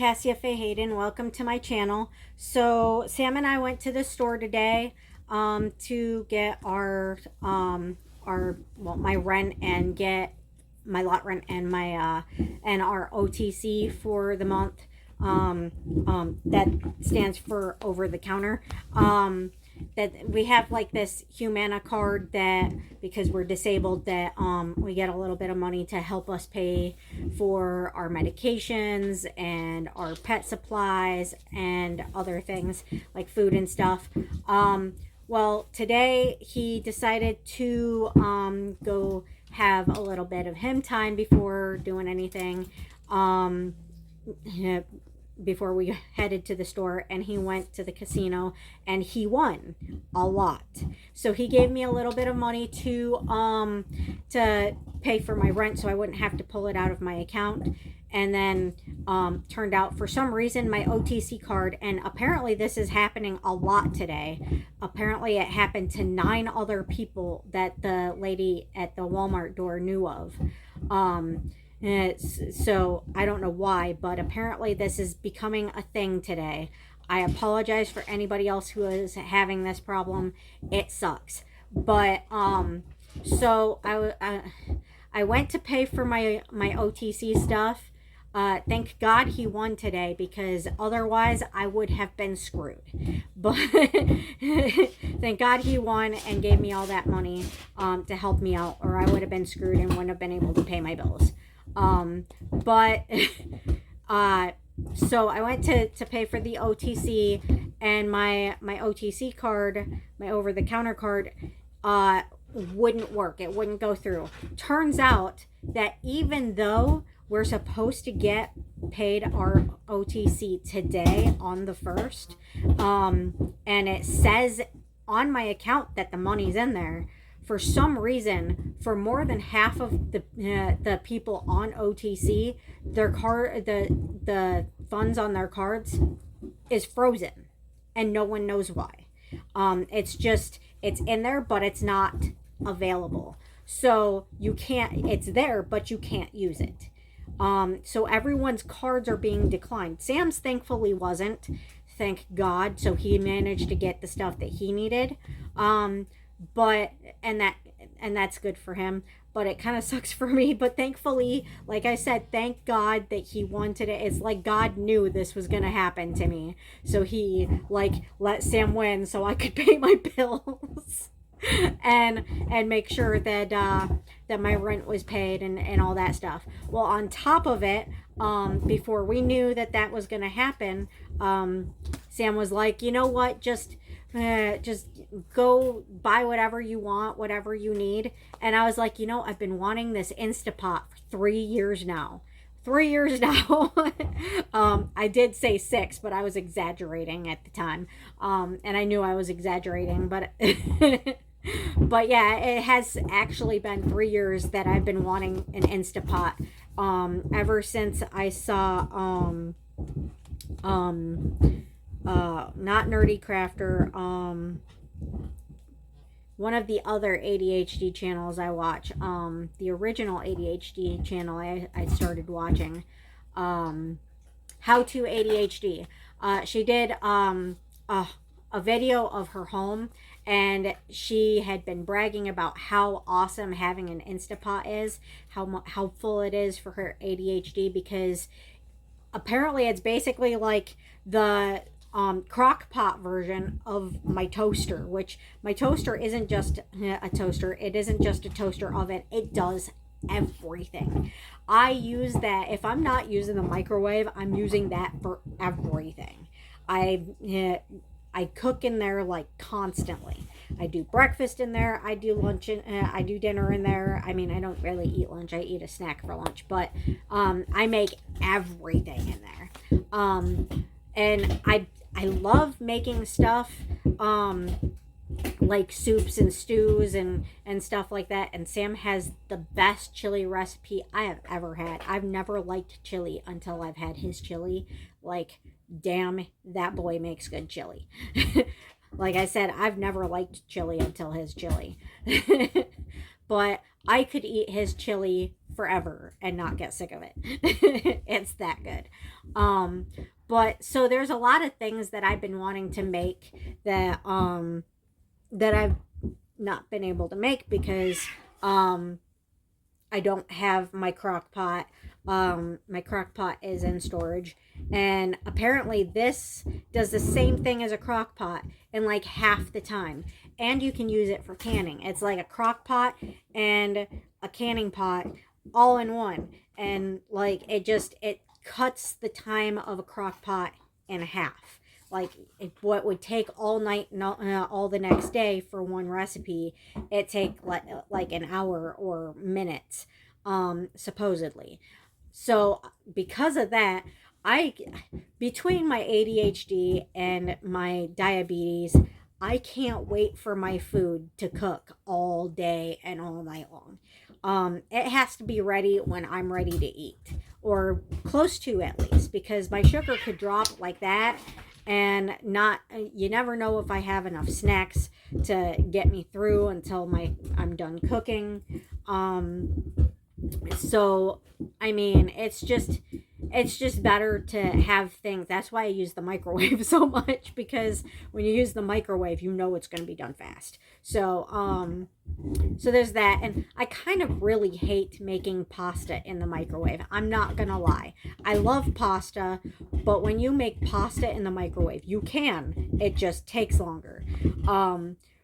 Cassia Faye Hayden. Welcome to my channel. So Sam and I went to the store today to get my rent and get my lot rent and my and our OTC for the month. That stands for over the counter. That we have like this Humana card that because we're disabled that we get a little bit of money to help us pay for our medications and our pet supplies and other things like food and stuff. Well, today he decided to go have a little bit of him time before doing anything. Before we headed to the store, and he went to the casino and he won a lot. So he gave me a little bit of money to pay for my rent so I wouldn't have to pull it out of my account. And then turned out for some reason my OTC card, and apparently this is happening a lot today. Apparently it happened to 9 other people that the lady at the Walmart door knew of. So I don't know why, but apparently this is becoming a thing today. I apologize for anybody else who is having this problem. It sucks. But so I went to pay for my OTC stuff. Thank God he won today, because otherwise I would have been screwed. But thank God he won and gave me all that money to help me out, or I would have been screwed and wouldn't have been able to pay my bills. But so I went to pay for the OTC, and my OTC card, my over the counter card, wouldn't work. It wouldn't go through. Turns out that even though we're supposed to get paid our OTC today on the 1st, and it says on my account that the money's in there, for some reason, for more than half of the people on OTC, their card, the funds on their cards is frozen, and no one knows why. It's in there, but it's not available. So you can't. It's there, but you can't use it. So everyone's cards are being declined. Sam's thankfully wasn't. Thank God. So he managed to get the stuff that he needed. But that's good for him, but it kind of sucks for me. But thankfully, like I said, thank God that he wanted it. It's like God knew this was gonna happen to me, so he like let Sam win so I could pay my bills and make sure that that my rent was paid and all that stuff. Well, on top of it, before we knew that was gonna happen, Sam was like, you know what, just go buy whatever you want, whatever you need. And I was like, you know, I've been wanting this Instapot for 3 years now. 3 years now. I did say 6, but I was exaggerating at the time. And I knew I was exaggerating, but but yeah, it has actually been 3 years that I've been wanting an Instapot. Ever since I saw not Nerdy Crafter, one of the other ADHD channels I watch, the original ADHD channel I started watching, How to ADHD. She did a video of her home, and she had been bragging about how awesome having an Instapot is, how helpful it is for her ADHD, because apparently it's basically like the crock pot version of my toaster, which my toaster isn't just a toaster. It isn't just a toaster oven. It does everything. I use that. If I'm not using the microwave, I'm using that for everything. I cook in there like constantly. I do breakfast in there. I do lunch I do dinner in there. I mean, I don't really eat lunch. I eat a snack for lunch, but I make everything in there. And I love making stuff like soups and stews and stuff like that. And Sam has the best chili recipe I have ever had. I've never liked chili until I've had his chili. Like, damn, that boy makes good chili. Like I said, I've never liked chili until his chili. But I could eat his chili forever and not get sick of it. It's that good. But so there's a lot of things that I've been wanting to make that I've not been able to make because I don't have my crock pot. My crock pot is in storage, and apparently this does the same thing as a crock pot in like half the time. And you can use it for canning. It's like a crock pot and a canning pot all in one. And like it cuts the time of a crock pot in half. Like what would take all night, all the next day for one recipe, it take like an hour or minutes, supposedly. So because of that, I between my ADHD and my diabetes, I can't wait for my food to cook all day and all night long. It has to be ready when I'm ready to eat, or close to at least, because my sugar could drop like that, and not you never know if I have enough snacks to get me through until I'm done cooking. So I mean, it's just better to have things. That's why I use the microwave so much, because when you use the microwave, you know it's going to be done fast. So there's that. And I kind of really hate making pasta in the microwave. I'm not going to lie. I love pasta, but when you make pasta in the microwave, it just takes longer.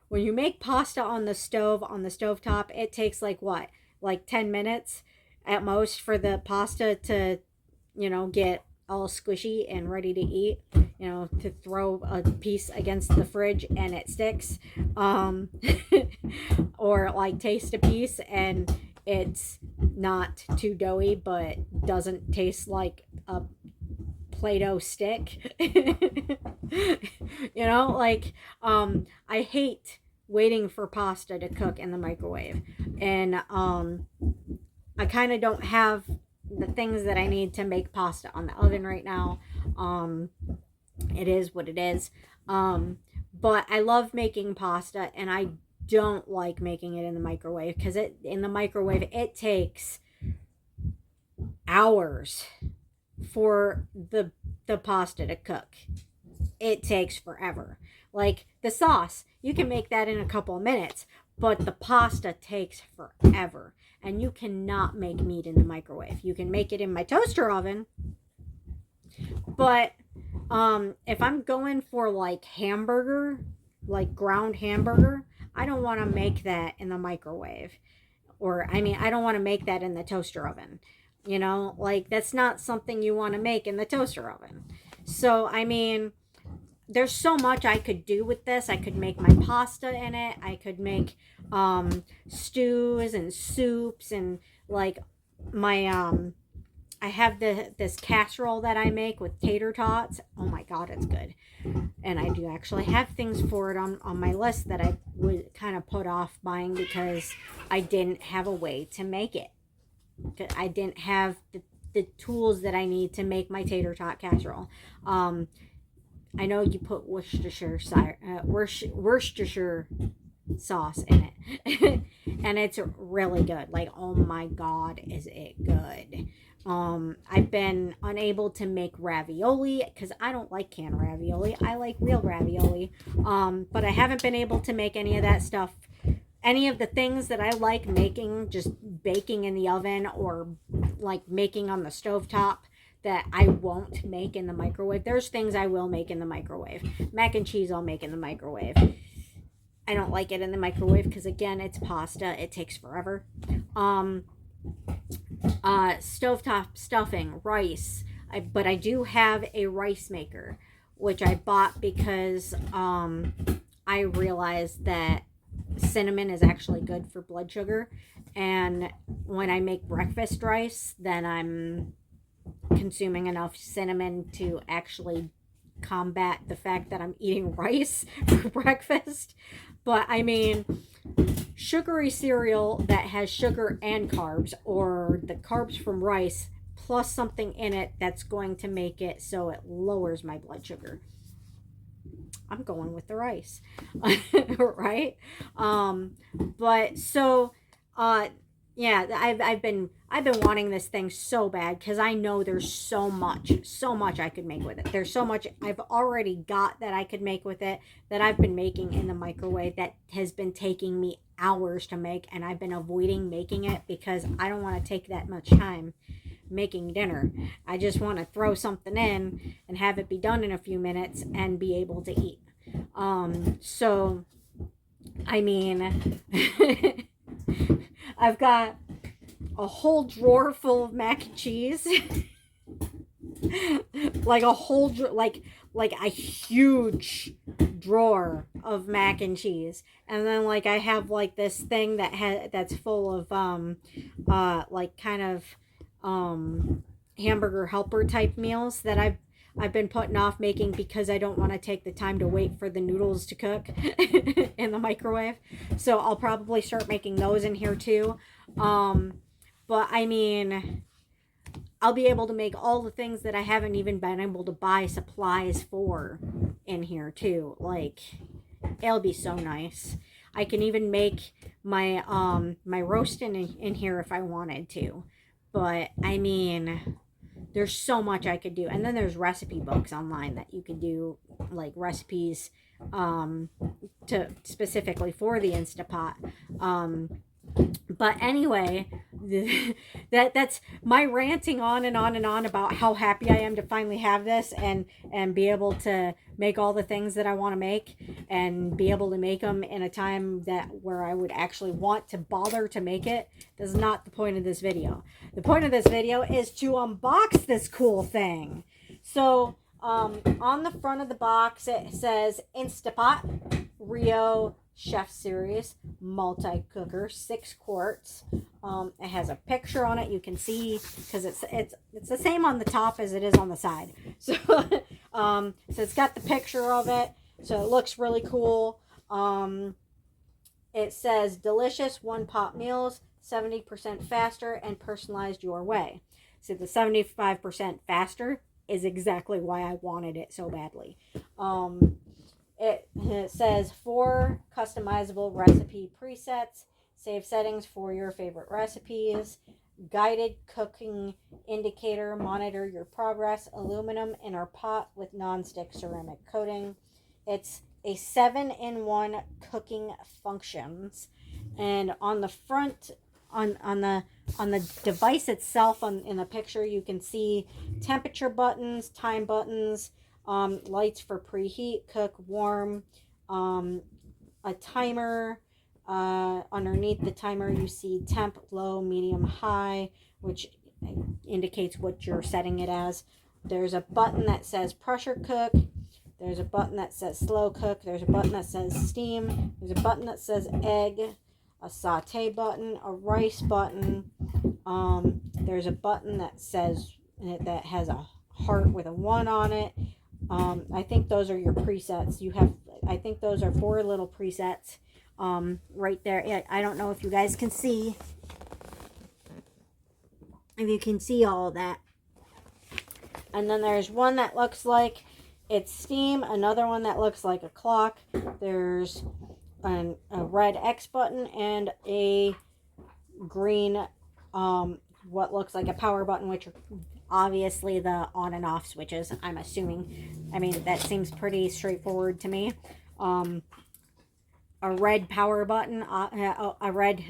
When you make pasta on the stovetop, it takes like what? Like 10 minutes at most for the pasta to, get all squishy and ready to eat, to throw a piece against the fridge and it sticks, or like taste a piece and it's not too doughy but doesn't taste like a Play-Doh stick. I hate waiting for pasta to cook in the microwave, and I kind of don't have the things that I need to make pasta on the oven right now. It is what it is. But I love making pasta, and I don't like making it in the microwave, because in the microwave it takes hours for the pasta to cook. It takes forever. Like the sauce, you can make that in a couple of minutes, but the pasta takes forever. And you cannot make meat in the microwave. You can make it in my toaster oven, but if I'm going for like ground hamburger, I don't want to make that in the microwave. I don't want to make that in the toaster oven. That's not something you want to make in the toaster oven. So, there's so much I could do with this. I could make my pasta in it. I could make stews and soups, and like my I have this casserole that I make with tater tots. Oh my god, it's good. And I do actually have things for it on my list that I would kind of put off buying because I didn't have a way to make it. I didn't have the tools that I need to make my tater tot casserole. I know you put Worcestershire sauce in it, and it's really good. Like, oh my god, is it good. I've been unable to make ravioli because I don't like canned ravioli. I like real ravioli. But I haven't been able to make any of that stuff. Any of the things that I like making, just baking in the oven or like making on the stovetop, that I won't make in the microwave. There's things I will make in the microwave. Mac and cheese I'll make in the microwave. I don't like it in the microwave because, again, it's pasta. It takes forever. Stovetop stuffing, rice. But I do have a rice maker, which I bought because I realized that cinnamon is actually good for blood sugar. And when I make breakfast rice, then I'm consuming enough cinnamon to actually combat the fact that I'm eating rice for breakfast. But sugary cereal that has sugar and carbs, or the carbs from rice plus something in it that's going to make it so it lowers my blood sugar, I'm going with the rice. Right? But so Yeah, I've been wanting this thing so bad because I know there's so much I could make with it. There's so much I've already got that I could make with it that I've been making in the microwave that has been taking me hours to make, and I've been avoiding making it because I don't want to take that much time making dinner. I just want to throw something in and have it be done in a few minutes and be able to eat. So I mean, I've got a whole drawer full of mac and cheese. Like a whole like a huge drawer of mac and cheese. And then like I have like this thing that's full of like kind of hamburger helper type meals that I've been putting off making because I don't want to take the time to wait for the noodles to cook in the microwave. So I'll probably start making those in here too. But I mean, I'll be able to make all the things that I haven't even been able to buy supplies for in here too. Like, it'll be so nice. I can even make my my roast in here if I wanted to. But I mean, there's so much I could do. And then there's recipe books online that you can do like recipes to specifically for the Instapot. But anyway, that's my ranting on and on and on about how happy I am to finally have this and be able to make all the things that I want to make and be able to make them in a time that where I would actually want to bother to make it. That's not the point of this video. The point of this video is to unbox this cool thing. So on the front of the box it says Instapot Rio Chef Series multi-cooker, 6 quarts. It has a picture on it. You can see because it's the same on the top as it is on the side. So so it's got the picture of it. So it looks really cool. It says delicious one-pot meals, 70% faster and personalized your way. So the 75% faster is exactly why I wanted it so badly. It says 4 customizable recipe presets, save settings for your favorite recipes, guided cooking indicator, monitor your progress, aluminum inner pot with non-stick ceramic coating. It's a 7-in-1 cooking functions, and on the front, on the device itself, in the picture, you can see temperature buttons, time buttons. Lights for preheat, cook, warm, a timer. Underneath the timer, you see temp, low, medium, high, which indicates what you're setting it as. There's a button that says pressure cook. There's a button that says slow cook. There's a button that says steam. There's a button that says egg. A saute button, a rice button. There's a button that says that has a heart with a 1 on it. I think those are your presets. I think those are 4 little presets right there. I don't know if you guys can see. If you can see all of that. And then there's one that looks like it's steam. Another one that looks like a clock. There's a red X button and a green, what looks like a power button, which are obviously the on and off switches, I'm assuming. I mean, that seems pretty straightforward to me. A red power button, a red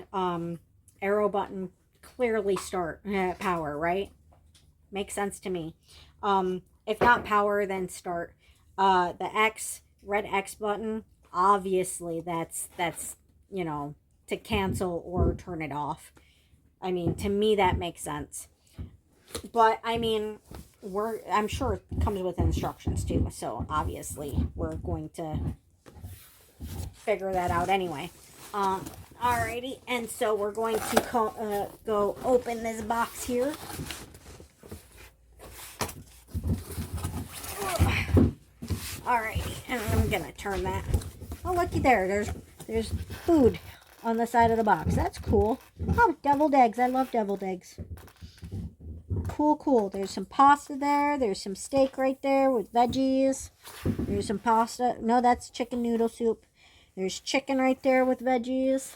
arrow button, clearly start power, right? Makes sense to me. If not power, then start. The red X button, obviously that's you know, to cancel or turn it off. I mean, to me that makes sense. But I mean, I'm sure it comes with instructions too, so obviously we're going to figure that out anyway. Alrighty, and so we're going to go open this box here. Alrighty, and I'm gonna turn that. Oh, looky there. There's food on the side of the box. That's cool. Oh, deviled eggs. I love deviled eggs. Cool. There's some pasta there. There's some steak right there with veggies. There's some pasta. No, that's chicken noodle soup. There's chicken right there with veggies.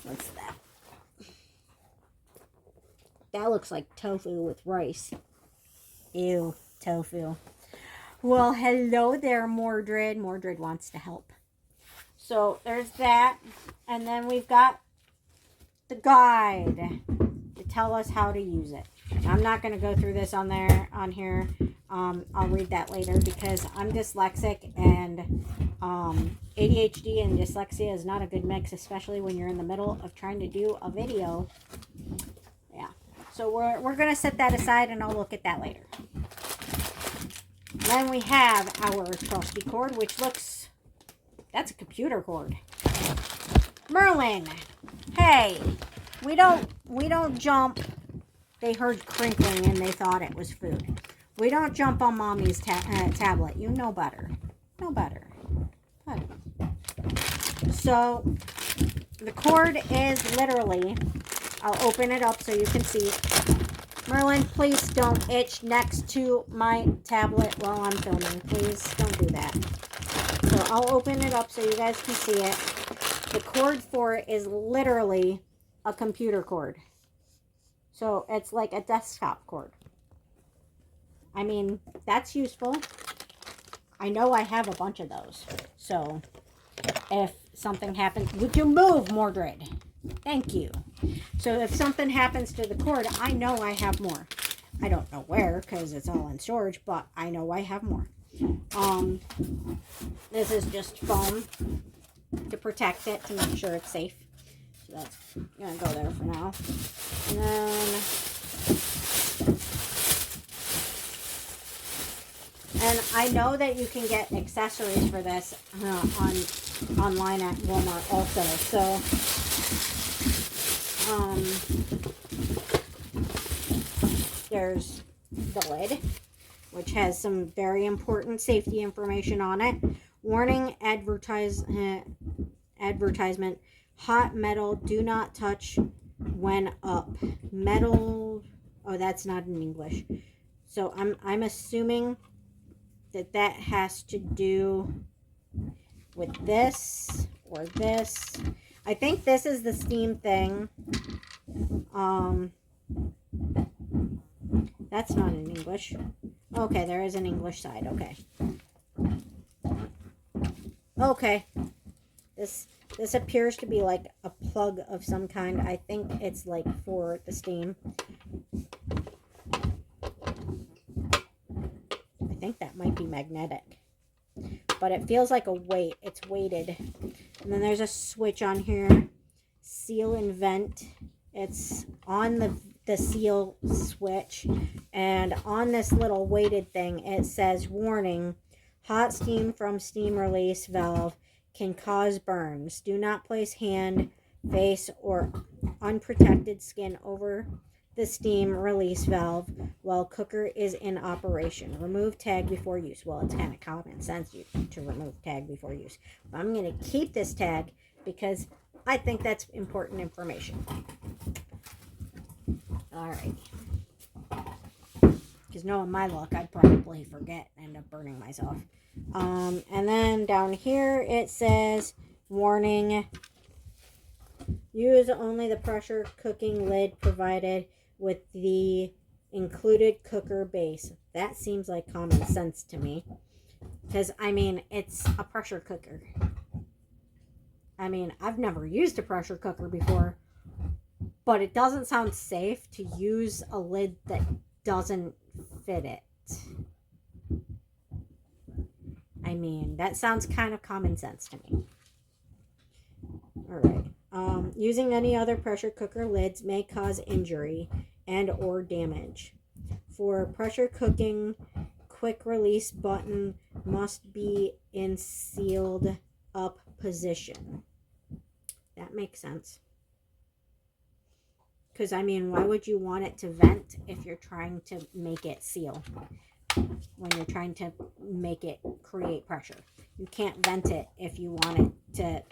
What's that? That looks like tofu with rice. Ew, tofu. Well, hello there, Mordred. Mordred wants to help. So there's that. And then we've got the guide to tell us how to use it. I'm not going to go through this on here. I'll read that later because I'm dyslexic, and ADHD and dyslexia is not a good mix, especially when you're in the middle of trying to do a video. Yeah. So we're going to set that aside, and I'll look at that later. Then we have our trusty cord, which looks... That's a computer cord. Merlin, hey, we don't jump. They heard crinkling and they thought it was food. We don't jump on mommy's tablet. You know better. Know better. But. So the cord is literally, I'll open it up so you can see. Merlin, please don't itch next to my tablet while I'm filming. Please don't do that. So I'll open it up so you guys can see it. The cord for it is literally a computer cord. So it's like a desktop cord. I mean, that's useful. I know I have a bunch of those. So if something happens, would you move, Mordred? Thank you. So if something happens to the cord, I know I have more. I don't know where because it's all in storage, but I know I have more. This is just foam to protect it, to make sure it's safe. So that's gonna go there for now. And then, and I know that you can get accessories for this online at Walmart also. So, there's the lid, which has some very important safety information on it. Warning, advertisement, hot metal, do not touch when up. Metal, oh, that's not in English. So I'm assuming that has to do with this or this. I think this is the steam thing. That's not in English. Okay, there is an English side. Okay. Okay. This appears to be like a plug of some kind. I think it's like for the steam. I think that might be magnetic. But it feels like a weight. It's weighted. And then there's a switch on here. Seal and vent. It's on the seal switch. And on this little weighted thing, it says, warning, hot steam from steam release valve can cause burns. Do not place hand, face, or unprotected skin over the steam release valve while cooker is in operation. Remove tag before use. Well, it's kind of common sense to remove tag before use. But I'm going to keep this tag because I think that's important information. Alright. Because knowing my luck, I'd probably forget and end up burning myself. And then down here it says, warning, use only the pressure cooking lid provided with the included cooker base. That seems like common sense to me. Because, I mean, it's a pressure cooker. I mean, I've never used a pressure cooker before, but it doesn't sound safe to use a lid that doesn't fit it. I mean, that sounds kind of common sense to me. Alright. Using any other pressure cooker lids may cause injury and or damage. For pressure cooking, quick release button must be in sealed up position. That makes sense. Because, I mean, why would you want it to vent if you're trying to make it seal? When you're trying to make it create pressure. You can't vent it if you want it to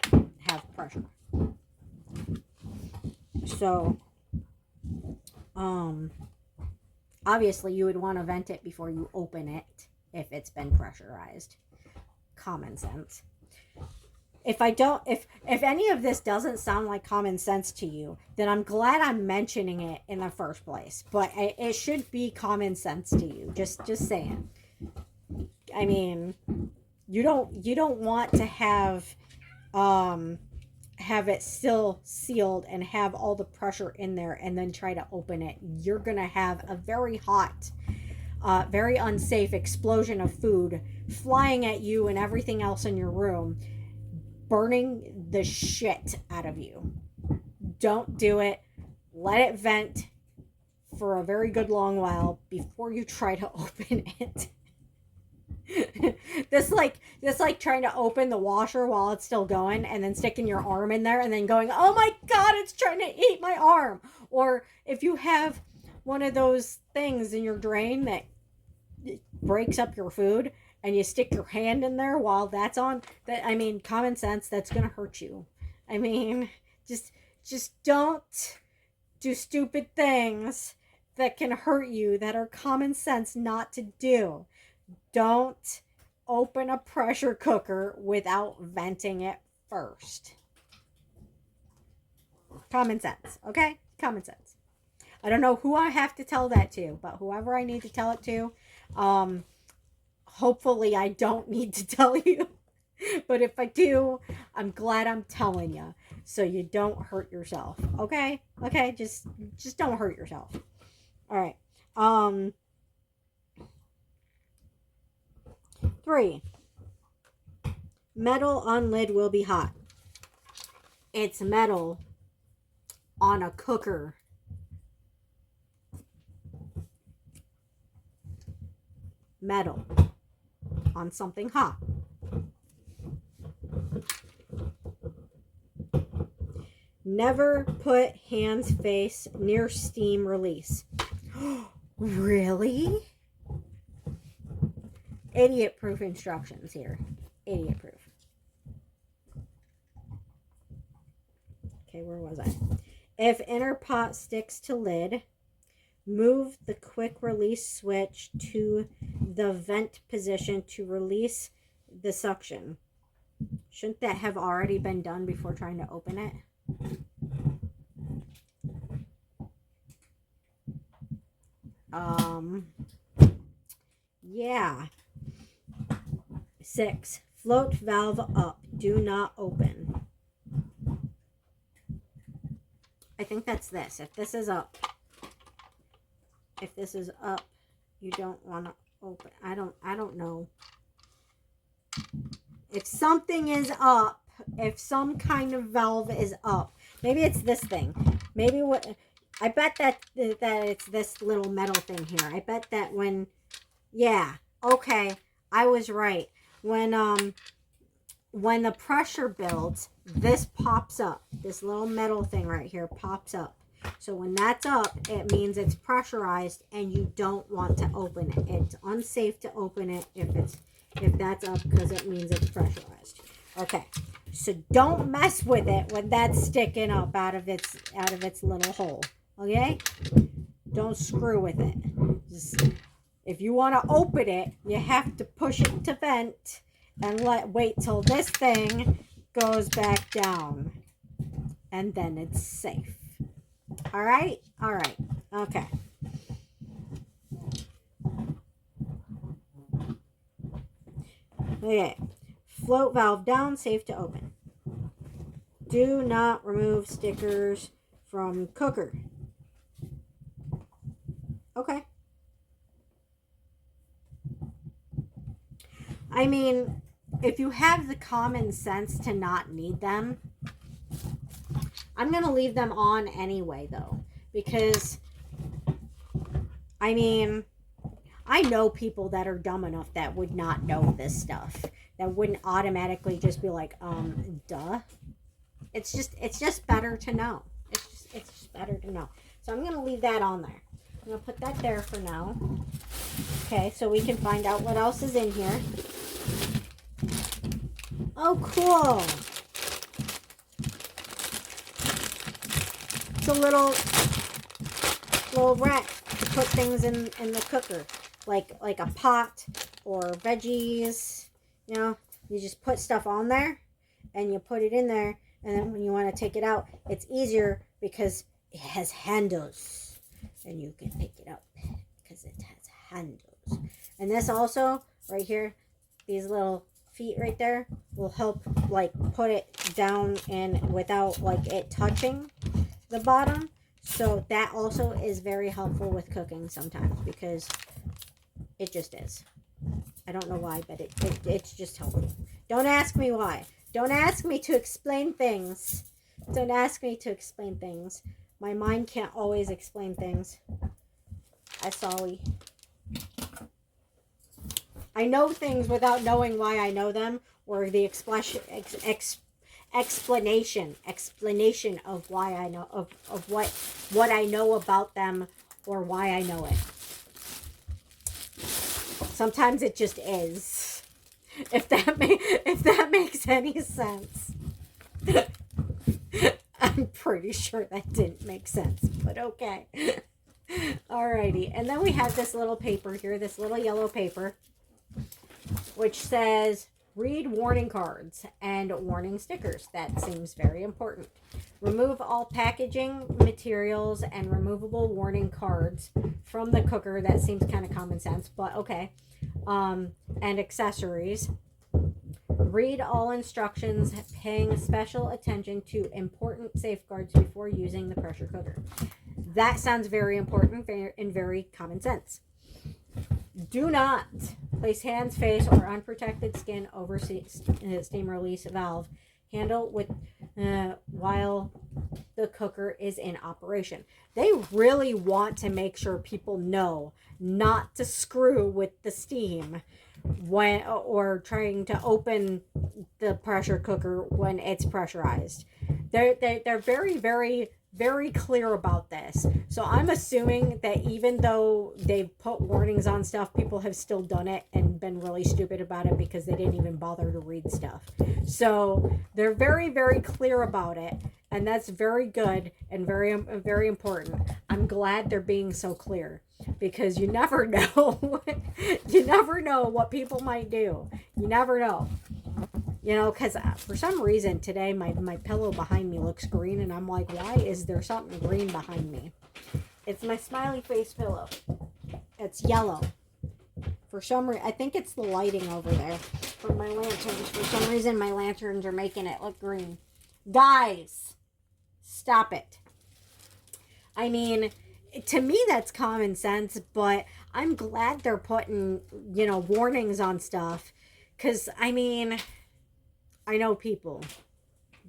have pressure. So, obviously you would want to vent it before you open it if it's been pressurized. Common sense. if any of this doesn't sound like common sense to you, then I'm glad I'm mentioning it in the first place. But it should be common sense to you. Just saying. I mean, you don't want to have it still sealed and have all the pressure in there and then try to open it. You're gonna have a very hot, very unsafe explosion of food flying at you and everything else in your room, burning the shit out of you. Don't do it. Let it vent for a very good long while before you try to open it. This like trying to open the washer while it's still going and then sticking your arm in there and then going, oh my god, it's trying to eat my arm. Or if you have one of those things in your drain that breaks up your food and you stick your hand in there while that's on, that, I mean, common sense, that's gonna hurt you. I mean, just don't do stupid things that can hurt you, that are common sense not to do. Don't open a pressure cooker without venting it first. Common sense, okay? Common sense. I don't know who I have to tell that to, but whoever I need to tell it to, hopefully I don't need to tell you. But if I do, I'm glad I'm telling you so you don't hurt yourself. Okay? Okay, just don't hurt yourself. All right. 3. Metal on lid will be hot. It's metal on a cooker. Metal on something hot. Never put hand's face near steam release. Really? Idiot proof instructions here. Idiot proof. Okay, where was I? If inner pot sticks to lid, move the quick release switch to the vent position to release the suction. Shouldn't that have already been done before trying to open it? Yeah. 6. Float valve up. Do not open. I think that's this. If this is up, you don't want to open. I don't know. If something is up, if some kind of valve is up, maybe it's this thing. Maybe what I bet that it's this little metal thing here. I bet that when, yeah, okay, I was right. When the pressure builds, this pops up. This little metal thing right here pops up. So when that's up, it means it's pressurized and you don't want to open it. It's unsafe to open it if that's up because it means it's pressurized. Okay. So don't mess with it when that's sticking up out of its little hole. Okay? Don't screw with it. Just, if you want to open it, you have to push it to vent and wait till this thing goes back down. And then it's safe. All right? All right. Okay. Okay. Float valve down, safe to open. Do not remove stickers from cooker. Okay. I mean, if you have the common sense to not need them, I'm going to leave them on anyway, though. Because, I mean, I know people that are dumb enough that would not know this stuff. That wouldn't automatically just be like, duh. It's just better to know. It's just better to know. So I'm going to leave that on there. I'm going to put that there for now. Okay, so we can find out what else is in here. Oh, cool. It's a little rack to put things in the cooker. Like a pot or veggies. You know, you just put stuff on there and you put it in there, and then when you want to take it out, it's easier because it has handles, and you can pick it up because it has handles. And this also right here, these little feet right there will help like put it down and without like it touching the bottom. So that also is very helpful with cooking sometimes because it just is. I don't know why, but it's just helpful. Don't ask me why. Don't ask me to explain things. Don't ask me to explain things. My mind can't always explain things. I'm sorry. I know things without knowing why I know them, or the explanation of why I know of what I know about them or why I know it. Sometimes it just is. If that makes any sense. I'm pretty sure that didn't make sense, but okay. Alrighty, and then we have this little paper here, this little yellow paper, which says read warning cards and warning stickers. That seems very important. Remove all packaging materials and removable warning cards from the cooker. That seems kind of common sense, but okay. And accessories. Read all instructions, paying special attention to important safeguards before using the pressure cooker. That sounds very important and very common sense. Do not place hands, face, or unprotected skin over steam release valve handle with while the cooker is in operation. They really want to make sure people know not to screw with the steam when or trying to open the pressure cooker when it's pressurized. They're very, very, very clear about this. So I'm assuming that even though they've put warnings on stuff, people have still done it and been really stupid about it because they didn't even bother to read stuff. So they're very, very clear about it, and that's very good and very, very important. I'm glad they're being so clear because you never know. You never know what people might do. You never know. You know, because for some reason today my pillow behind me looks green, and I'm like, why is there something green behind me? It's my smiley face pillow. It's yellow. For some reason, I think it's the lighting over there from my lanterns. For some reason, my lanterns are making it look green. Guys, stop it. I mean, to me, that's common sense, but I'm glad they're putting, you know, warnings on stuff. Because, I mean, I know people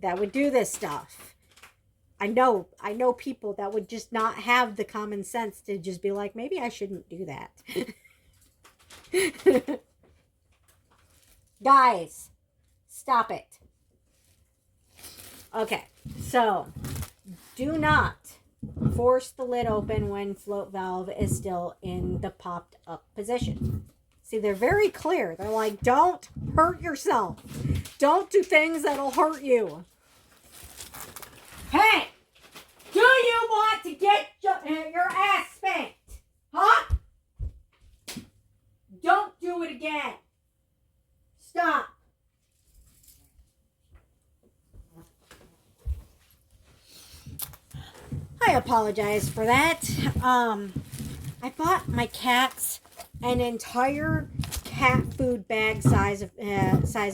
that would do this stuff. I know people that would just not have the common sense to just be like, maybe I shouldn't do that. Guys, stop it. Okay, so do not force the lid open when float valve is still in the popped up position. See, they're very clear. They're like, don't hurt yourself. Don't do things that'll hurt you. Hey, do you want to get your ass spanked? Huh? Don't do it again. Stop. I apologize for that. I bought my cats an entire cat food bag size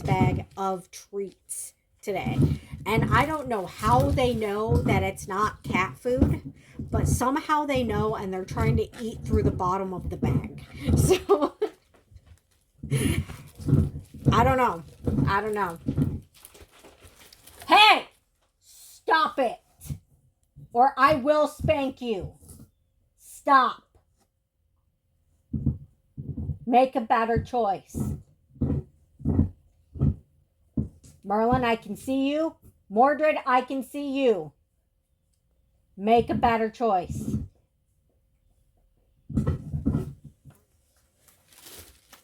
bag of treats today. And I don't know how they know that it's not cat food, but somehow they know, and they're trying to eat through the bottom of the bag. So I don't know. Hey, stop it, or I will spank you. Stop. Make a better choice. Merlin, I can see you. Mordred, I can see you. Make a better choice.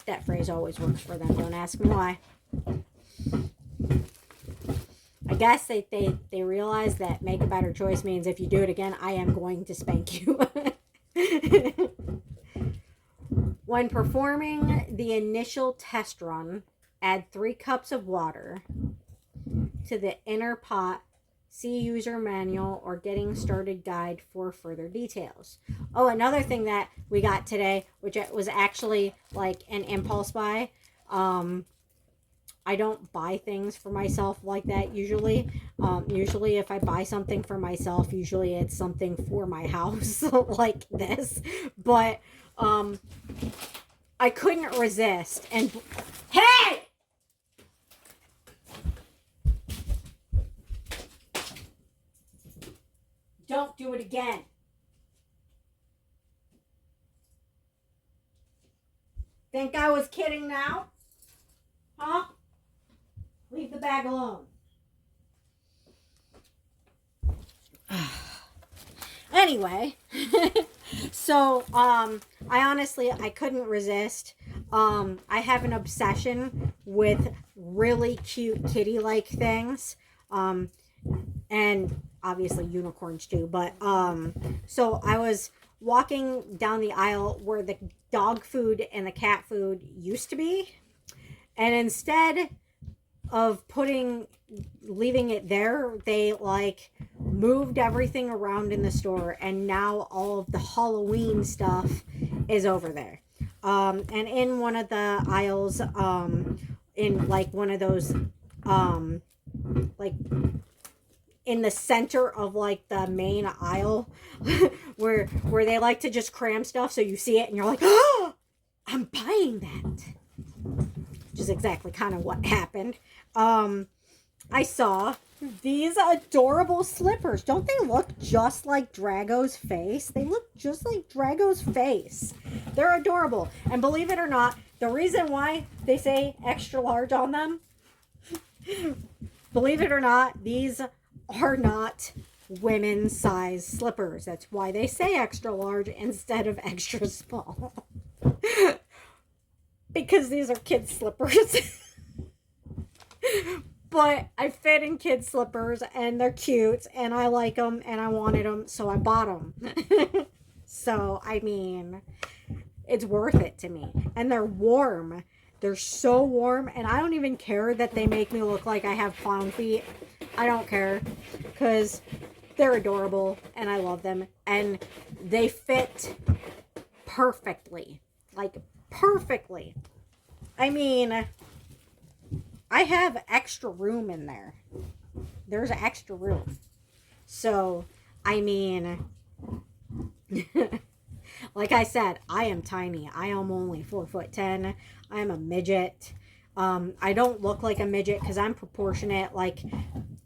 That phrase always works for them. Don't ask me why. I guess they realize that make a better choice means if you do it again, I am going to spank you. When performing the initial test run, add 3 cups of water. to the inner pot. See user manual or getting started guide for further details. Oh, another thing that we got today, which was actually like an impulse buy. I don't buy things for myself like that usually. Usually if I buy something for myself, usually it's something for my house like this. But I couldn't resist. And hey! Don't do it again. Think I was kidding now? Huh? Leave the bag alone. Anyway, so I couldn't resist. I have an obsession with really cute kitty-like things. And obviously unicorns too, but so I was walking down the aisle where the dog food and the cat food used to be, and instead of leaving it there, they like moved everything around in the store, and now all of the Halloween stuff is over there. And in one of the aisles, in like one of those like in the center of like the main aisle where they like to just cram stuff so you see it and you're like, oh, I'm buying that, which is exactly kind of what happened. I saw these adorable slippers. Don't they look just like Drago's face? They look just like Drago's face. They're adorable. And believe it or not, the reason why they say extra large on them, believe it or not, these are not women's size slippers. That's why they say extra large instead of extra small. Because these are kids slippers. But I fit in kids slippers and they're cute and I like them and I wanted them, so I bought them. So, I mean, it's worth it to me. And they're warm. They're so warm, and I don't even care that they make me look like I have clown feet. I don't care, because they're adorable and I love them, and they fit perfectly. Like, perfectly. I mean, I have extra room in there. There's extra room. So, I mean, like I said, I am tiny. I am only 4'10". I am a midget. I don't look like a midget because I'm proportionate. Like,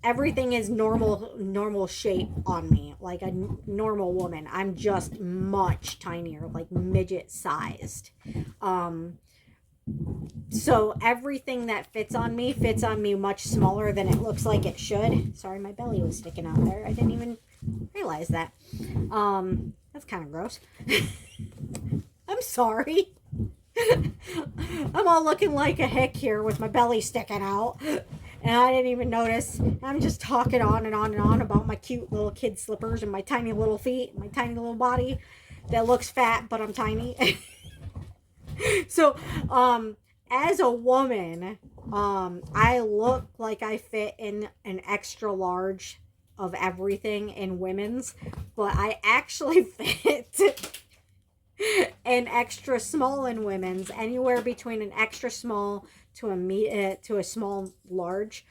everything is normal shape on me, like a normal woman. I'm just much tinier, like midget sized. So everything that fits on me much smaller than it looks like it should. Sorry, my belly was sticking out there. I didn't even realize that. That's kind of gross. I'm sorry. I'm all looking like a hick here with my belly sticking out. And I didn't even notice. I'm just talking on and on and on about my cute little kid slippers and my tiny little feet, my tiny little body that looks fat, but I'm tiny. So, as a woman, I look like I fit in an extra large of everything in women's, but I actually fit an extra small in women's, anywhere between an extra small to a small large.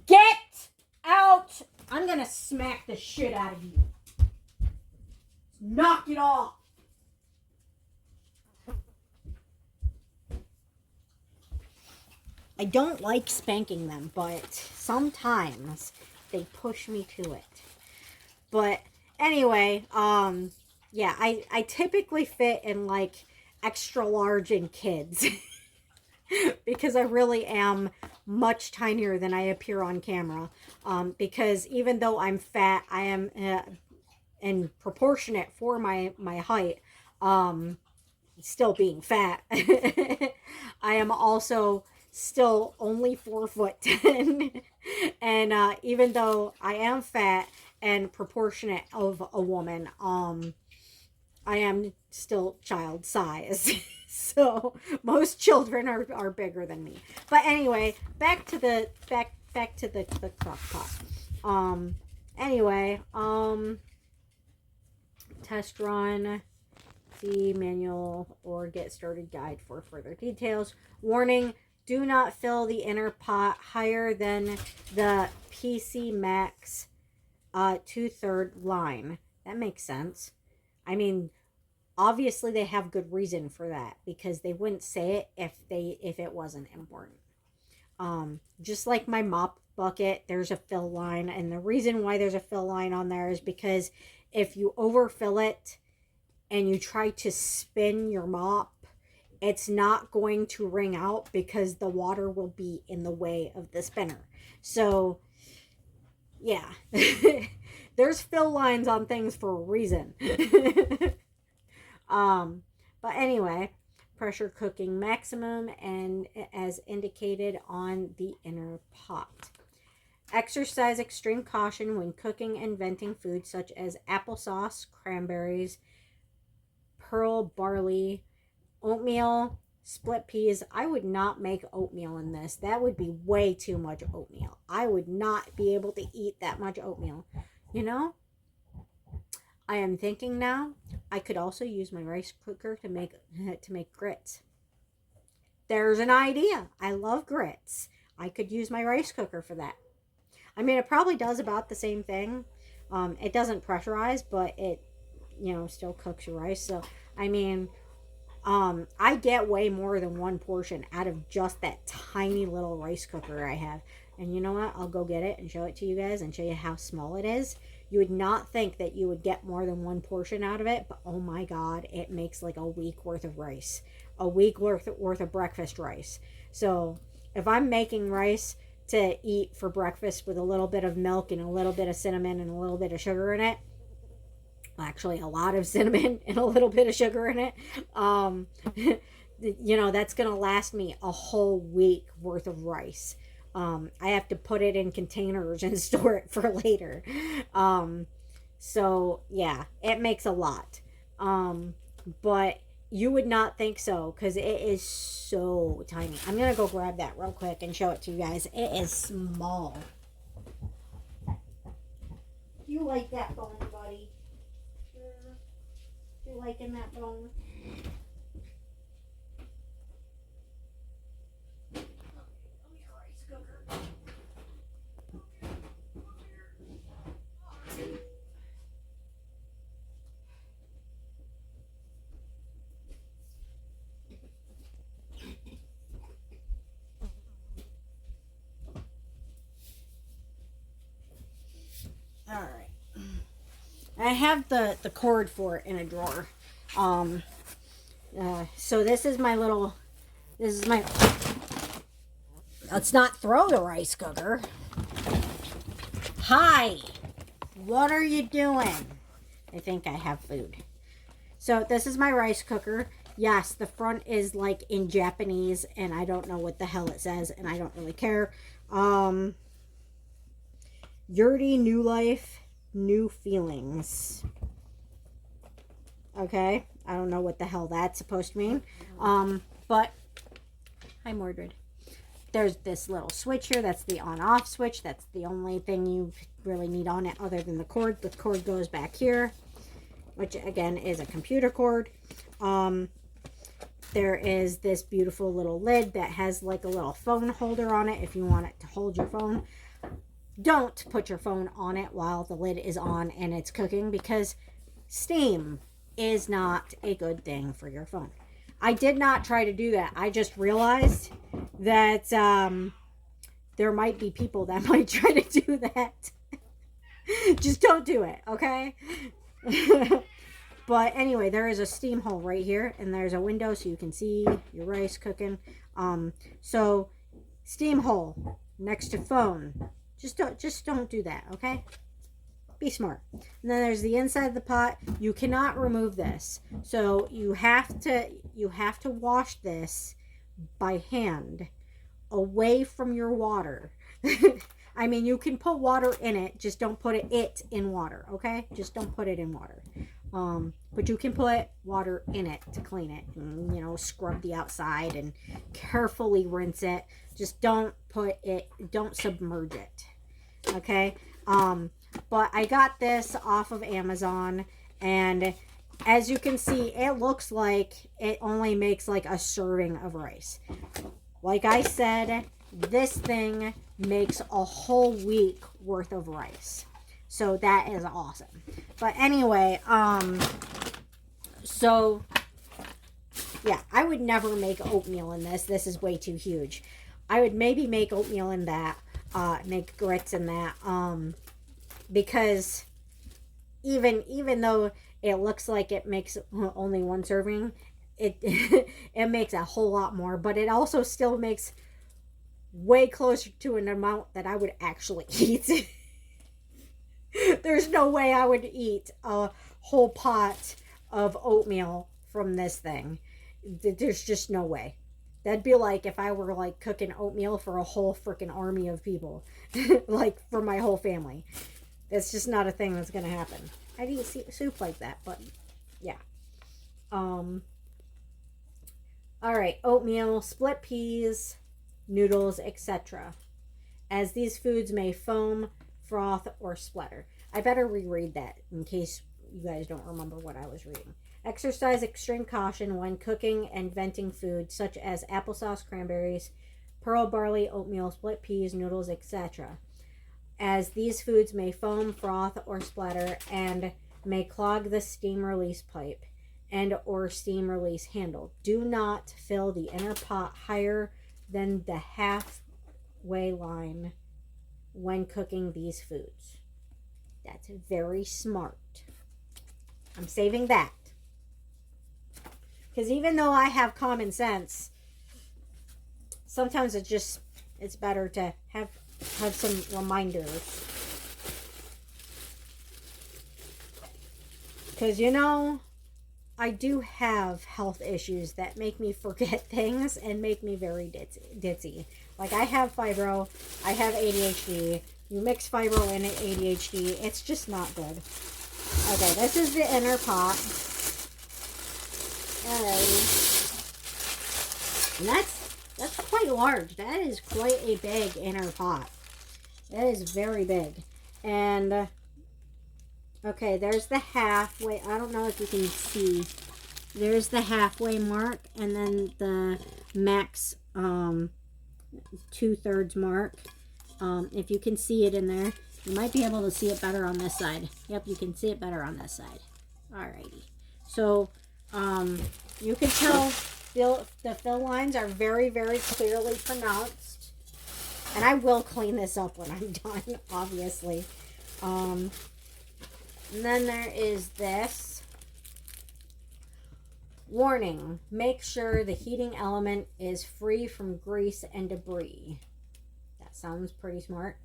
Get out! I'm gonna smack the shit out of you. Knock it off. I don't like spanking them, but sometimes they push me to it. But anyway, yeah, I typically fit in like extra large in kids because I really am much tinier than I appear on camera. Because even though I'm fat, I am and proportionate for my height, still being fat. I am also still only 4'10", and even though I am fat and proportionate of a woman, I am still child size. So most children are bigger than me. But anyway, back to the crock pot. Anyway, test run, see manual or get started guide for further details. Warning, do not fill the inner pot higher than the PC Max 2/3 line. That makes sense. I mean, obviously they have good reason for that, because they wouldn't say it if it wasn't important. Just like my mop bucket, there's a fill line, and the reason why there's a fill line on there is because if you overfill it and you try to spin your mop, it's not going to wring out because the water will be in the way of the spinner. So yeah, there's fill lines on things for a reason. But anyway, pressure cooking maximum and as indicated on the inner pot. Exercise extreme caution when cooking and venting food such as applesauce, cranberries, pearl barley, oatmeal, split peas. I would not make oatmeal in this. That would be way too much oatmeal. I would not be able to eat that much oatmeal. You know, I am thinking now I could also use my rice cooker to make grits. There's an idea. I love grits. I could use my rice cooker for that. I mean, it probably does about the same thing. It doesn't pressurize, but it, still cooks your rice. So, I mean, I get way more than one portion out of just that tiny little rice cooker I have. And you know what? I'll go get it and show it to you guys and show you how small it is. You would not think that you would get more than one portion out of it, but oh my God, it makes like a week worth of rice. A week worth of breakfast rice. So if I'm making rice to eat for breakfast with a little bit of milk and a little bit of cinnamon and a little bit of sugar in it, actually a lot of cinnamon and a little bit of sugar in it, that's going to last me a whole week worth of rice. I have to put it in containers and store it for later. So yeah, it makes a lot. But you would not think so, because it is so tiny. I'm going to go grab that real quick and show it to you guys. It is small. You like that bone, buddy? You liking that bone? All right. I have the cord for it in a drawer. So this is my, let's not throw the rice cooker. Hi, what are you doing? I think I have food. So this is my rice cooker. Yes, the front is like in Japanese and I don't know what the hell it says and I don't really care. Yurdi New Life, New Feelings. Okay, I don't know what the hell that's supposed to mean. But hi Mordred. There's this little switch here. That's the on-off switch. That's the only thing you really need on it other than the cord. The cord goes back here, which again is a computer cord. There is this beautiful little lid that has like a little phone holder on it if you want it to hold your phone. Don't put your phone on it while the lid is on and it's cooking, because steam is not a good thing for your phone. I did not try to do that. I just realized that there might be people that might try to do that. Just don't do it, okay? But anyway, there is a steam hole right here, and there's a window so you can see your rice cooking. So steam hole next to phone. Just don't do that, okay? Be smart. And then there's the inside of the pot. You cannot remove this. So you have to wash this by hand away from your water. I mean, you can put water in it, just don't put it in water, okay? Just don't put it in water. But you can put water in it to clean it, and, you know, scrub the outside and carefully rinse it. Just don't submerge it. Okay. But I got this off of Amazon, and as you can see, it looks like it only makes like a serving of rice. Like I said, this thing makes a whole week worth of rice. So that is awesome. But anyway, so yeah, I would never make oatmeal in this. This is way too huge. I would maybe make oatmeal in that, make grits in that, because even though it looks like it makes only one serving, it it makes a whole lot more, but it also still makes way closer to an amount that I would actually eat. There's no way I would eat a whole pot of oatmeal from this thing. There's just no way. That'd be like if I were like cooking oatmeal for a whole freaking army of people, like for my whole family. That's just not a thing that's gonna happen. I'd eat soup like that, but yeah. All right, oatmeal, split peas, noodles, etc. As these foods may foam, froth, or splatter. I better reread that in case you guys don't remember what I was reading. Exercise extreme caution when cooking and venting food such as applesauce, cranberries, pearl barley, oatmeal, split peas, noodles, etc. As these foods may foam, froth, or splatter and may clog the steam release pipe and or steam release handle. Do not fill the inner pot higher than the halfway line when cooking these foods. That's very smart. I'm saving that. Because even though I have common sense, sometimes it's better to have some reminders. Because, you know, I do have health issues that make me forget things and make me very ditzy. Like, I have fibro, I have ADHD. You mix fibro and ADHD, it's just not good. Okay, this is the inner pot. And that's quite large. That is quite a big inner pot. That is very big. And okay, there's the halfway. I don't know if you can see. There's the halfway mark, and then the max 2/3 mark. If you can see it in there, you might be able to see it better on this side. Yep, you can see it better on this side. Alrighty. So, you can tell the fill lines are very, very clearly pronounced. And I will clean this up when I'm done, obviously. And then there is this. Warning, make sure the heating element is free from grease and debris. That sounds pretty smart.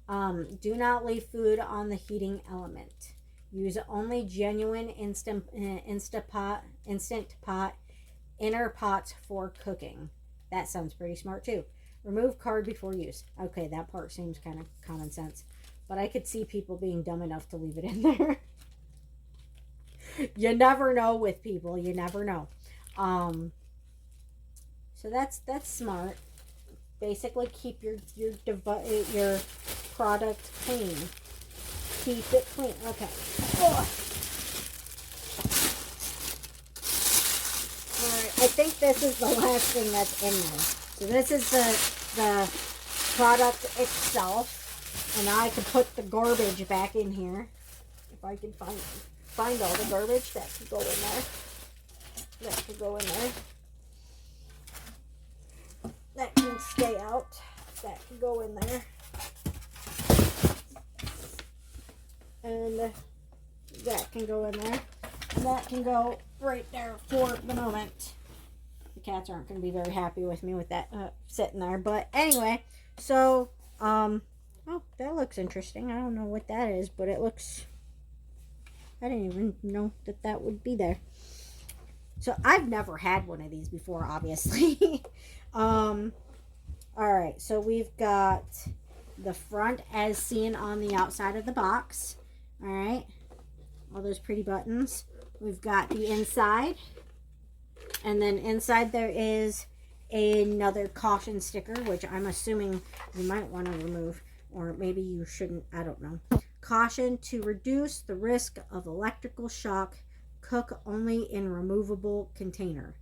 Do not leave food on the heating element. Use only genuine instant pot inner pots for cooking. That sounds pretty smart too. Remove card before use. Okay, that part seems kind of common sense, but I could see people being dumb enough to leave it in there. You never know with people. You never know. So that's smart. Basically, keep your product clean. Keep it clean. Okay. Ugh. Alright, I think this is the last thing that's in there. So this is the product itself. And now I can put the garbage back in here. If I can find all the garbage that could go in there. That could go in there. That can stay out. That can go in there. And that can go in there. And that can go right there for the moment. The cats aren't going to be very happy with me with that sitting there. But anyway, so, oh, that looks interesting. I don't know what that is, but it looks, I didn't even know that would be there. So I've never had one of these before, obviously. Alright, so we've got the front as seen on the outside of the box. Alright. all those pretty buttons. We've got the inside, and then inside there is another caution sticker, which I'm assuming you might want to remove, or maybe you shouldn't, I don't know. Caution: to reduce the risk of electrical shock, cook only in removable container.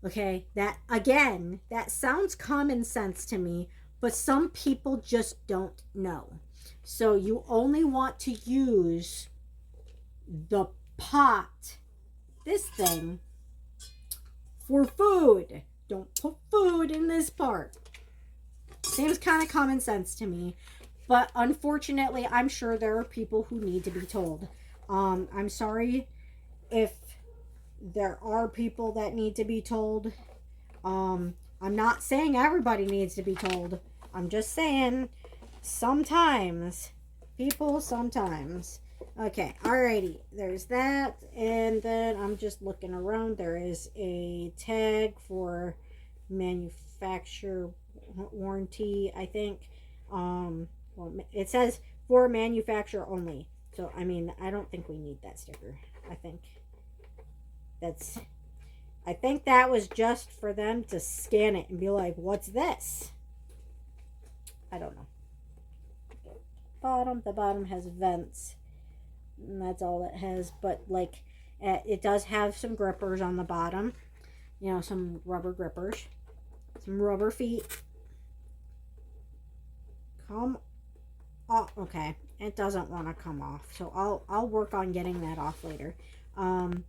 Okay, that again, that sounds common sense to me, but some people just don't know. So you only want to use the pot, this thing, for food. Don't put food in this part. Seems kind of common sense to me, but unfortunately, I'm sure there are people who need to be told. I'm sorry if there are people that need to be told. I'm not saying everybody needs to be told. I'm just saying sometimes. People sometimes. Okay, alrighty. There's that. And then I'm just looking around. There is a tag for manufacturer warranty, I think. Well, it says for manufacturer only. So, I mean, I don't think we need that sticker. I think that was just for them to scan it and be like, what's this? I don't know. The bottom has vents, and that's all it has. But like, it does have some grippers on the bottom, you know, some rubber grippers, some rubber feet. Come off. Okay, it doesn't want to come off, so I'll work on getting that off later. And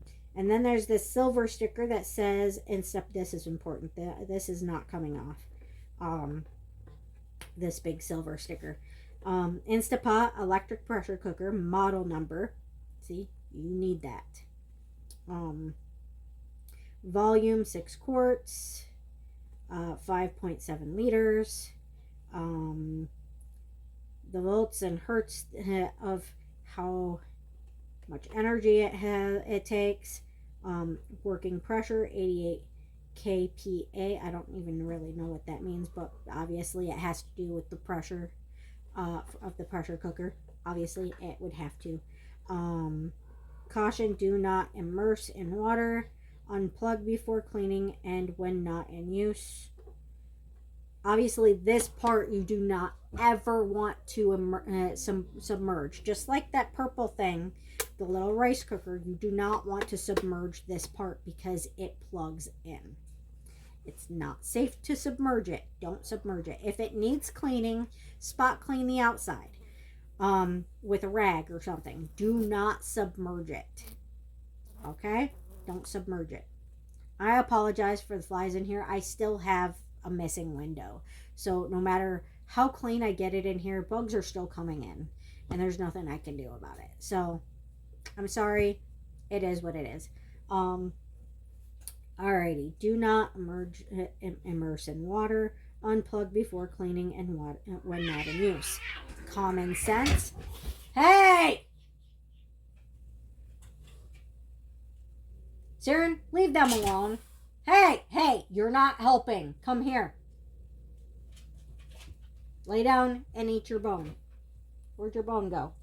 then there's this silver sticker that says, and stuff. This is important. This is not coming off. This big silver sticker. Instapot electric pressure cooker, model number. See, you need that. Volume 6 quarts, 5.7 liters. The volts and hertz of how much energy it takes. Working pressure 88 kPa. I don't even really know what that means, but obviously it has to do with the pressure of the pressure cooker. Obviously it would have to. Caution: do not immerse in water. Unplug before cleaning and when not in use. Obviously this part you do not ever want to submerge. Just like that purple thing, the little rice cooker, you do not want to submerge this part because it plugs in. It's not safe to submerge it. Don't submerge it. If it needs cleaning, spot clean the outside with a rag or something. Do not submerge it. Okay? Don't submerge it. I apologize for the flies in here. I still have a missing window. So no matter how clean I get it in here, bugs are still coming in. And there's nothing I can do about it. So I'm sorry. It is what it is. Alrighty. Do not immerse in water. Unplug before cleaning and when not in use. Common sense. Hey! Siren, leave them alone. Hey, you're not helping. Come here. Lay down and eat your bone. Where'd your bone go?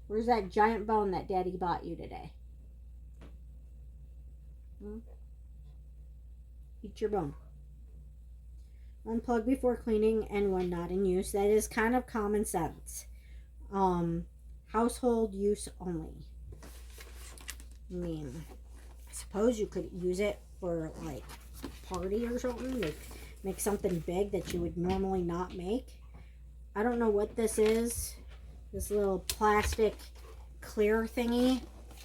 Where's that giant bone that Daddy bought you today? Eat your bone. Unplug before cleaning and when not in use. That is kind of common sense. Household use only. I mean, I suppose you could use it for like a party or something. Make something big that you would normally not make. I don't know what this is. This little plastic clear thingy.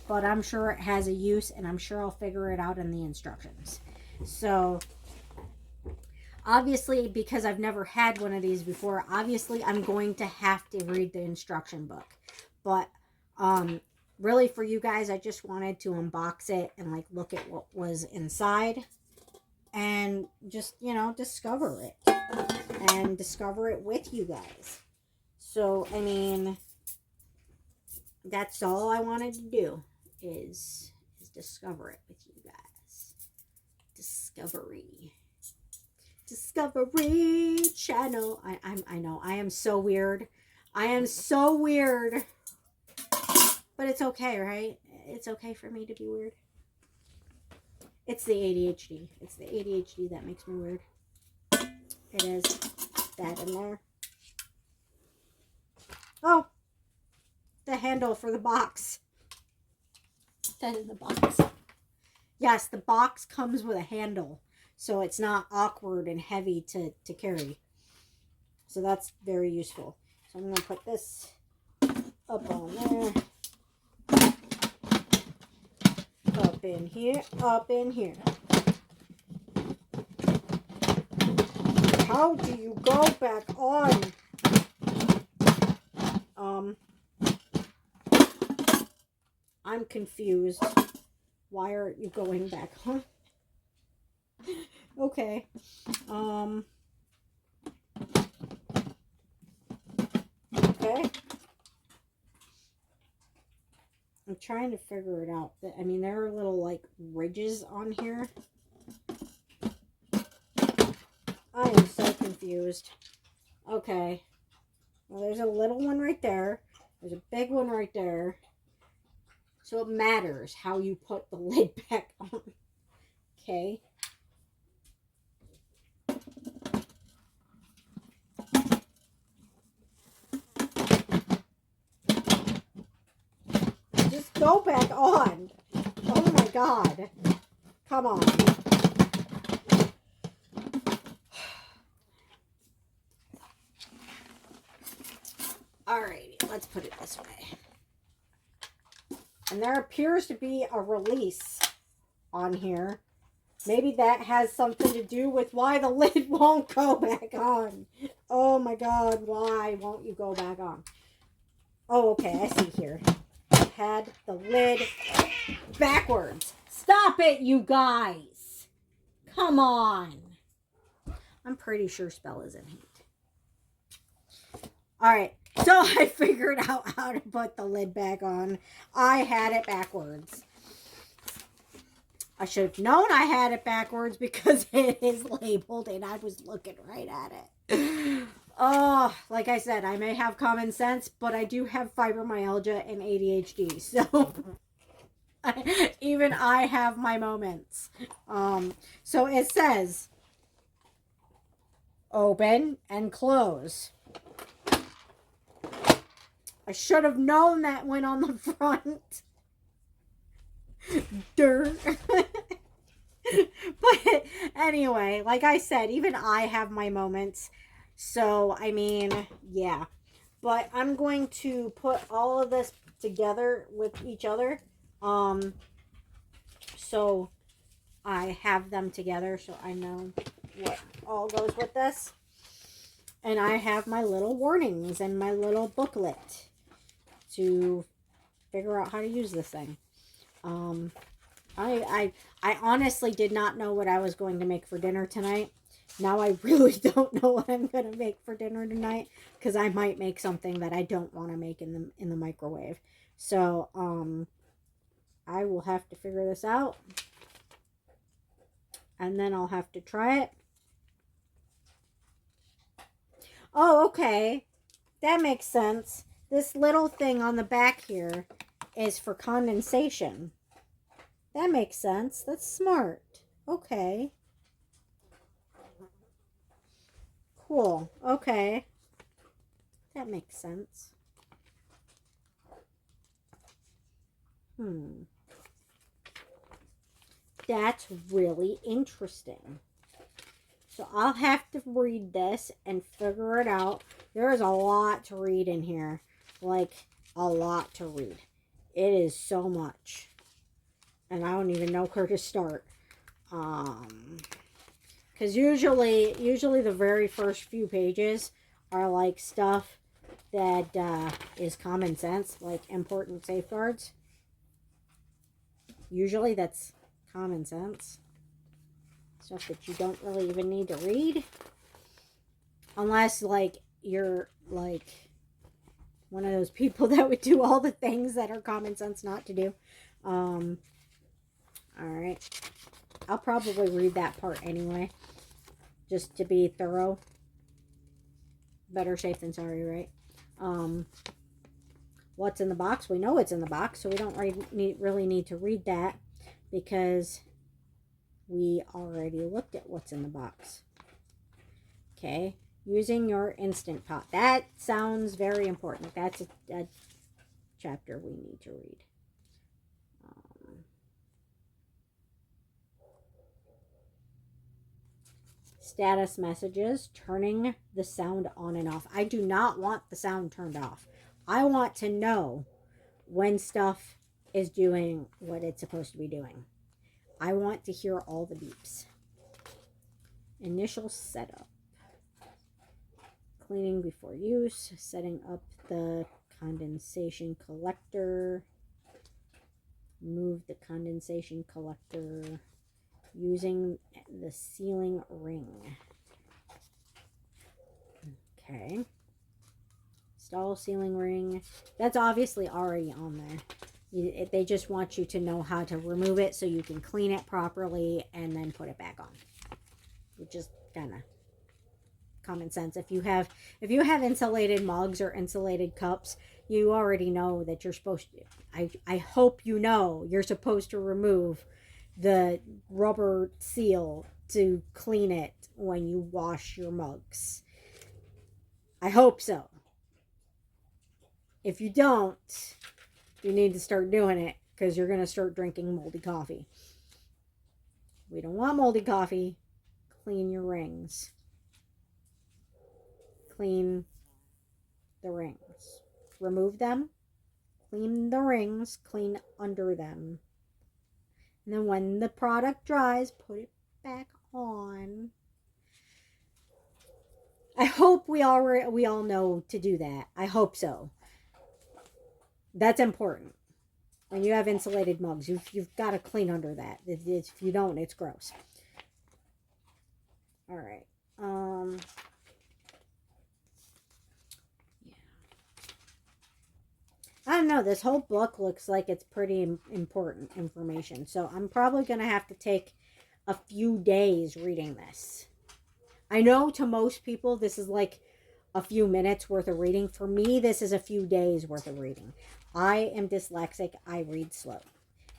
But I'm sure it has a use, and I'm sure I'll figure it out in the instructions. So, obviously, because I've never had one of these before, obviously I'm going to have to read the instruction book. But, really for you guys, I just wanted to unbox it and, like, look at what was inside. And just, you know, discover it. And discover it with you guys. So, I mean, that's all I wanted to do. Is discover it with you guys. Discovery channel. I know I am so weird. I am so weird. But it's okay, right? It's okay for me to be weird. It's the ADHD. It's the ADHD that makes me weird. It is that in there. Oh, the handle for the box. That is the box. Yes, the box comes with a handle, so it's not awkward and heavy to carry. So that's very useful. So I'm going to put this up on there. Up in here, up in here. How do you go back on? I'm confused. Why aren't you going back on? Okay. Okay. I'm trying to figure it out. I mean, there are little, like, ridges on here. I am so confused. Okay. Well, there's a little one right there. There's a big one right there. So it matters how you put the lid back on. Okay. Just go back on. Oh my God. Come on. Alrighty, let's put it this way. And there appears to be a release on here. Maybe that has something to do with why the lid won't go back on. Oh my God, why won't you go back on? Oh, okay, I see here. I had the lid backwards. Stop it, you guys. Come on. I'm pretty sure spell is in heat. Alright, so I figured out how to put the lid back on. I had it backwards. I should have known I had it backwards because it is labeled and I was looking right at it. Oh, like I said, I may have common sense, but I do have fibromyalgia and ADHD. So even I have my moments. So it says open and close. I should have known that went on the front. Dirt. But anyway, like I said, even I have my moments. So, I mean, yeah. But I'm going to put all of this together with each other. So I have them together so I know what all goes with this. And I have my little warnings and my little booklet to figure out how to use this thing. I honestly did not know what I was going to make for dinner tonight. Now I really don't know what I'm going to make for dinner tonight because I might make something that I don't want to make in the microwave. So, I will have to figure this out. And then I'll have to try it. Oh, okay. That makes sense. This little thing on the back here is for condensation. That makes sense. That's smart. Okay. Cool. Okay. That makes sense. That's really interesting. So I'll have to read this and figure it out. There is a lot to read in here. Like, a lot to read. It is so much. And I don't even know where to start. Because usually the very first few pages are like stuff that is common sense, like important safeguards. Usually that's common sense. Stuff that you don't really even need to read. Unless, like, you're, like, one of those people that would do all the things that are common sense not to do. Alright. I'll probably read that part anyway. Just to be thorough. Better safe than sorry, right? What's in the box? We know it's in the box, so we don't really need to read that because we already looked at what's in the box. Okay, using your Instant Pot. That sounds very important. That's a chapter we need to read. Status messages, turning the sound on and off. I do not want the sound turned off. I want to know when stuff is doing what it's supposed to be doing. I want to hear all the beeps. Initial setup. Cleaning before use, setting up the condensation collector. Move the condensation collector. Using the sealing ring. Okay. Install sealing ring. That's obviously already on there. They just want you to know how to remove it so you can clean it properly and then put it back on. Which is kind of common sense. If you have insulated mugs or insulated cups, you already know that you're supposed to. I hope you know you're supposed to remove the rubber seal to clean it when you wash your mugs. I hope so. If you don't, you need to start doing it because you're going to start drinking moldy coffee. We don't want moldy coffee. Clean your rings. Clean the rings. Remove them. Clean the rings. Clean under them. And then when the product dries, put it back on. I hope we all know to do that. I hope so. That's important. When you have insulated mugs, you've got to clean under that. If you don't, it's gross. All right. I don't know. This whole book looks like it's pretty important information. So I'm probably going to have to take a few days reading this. I know to most people this is like a few minutes worth of reading. For me, this is a few days worth of reading. I am dyslexic. I read slow.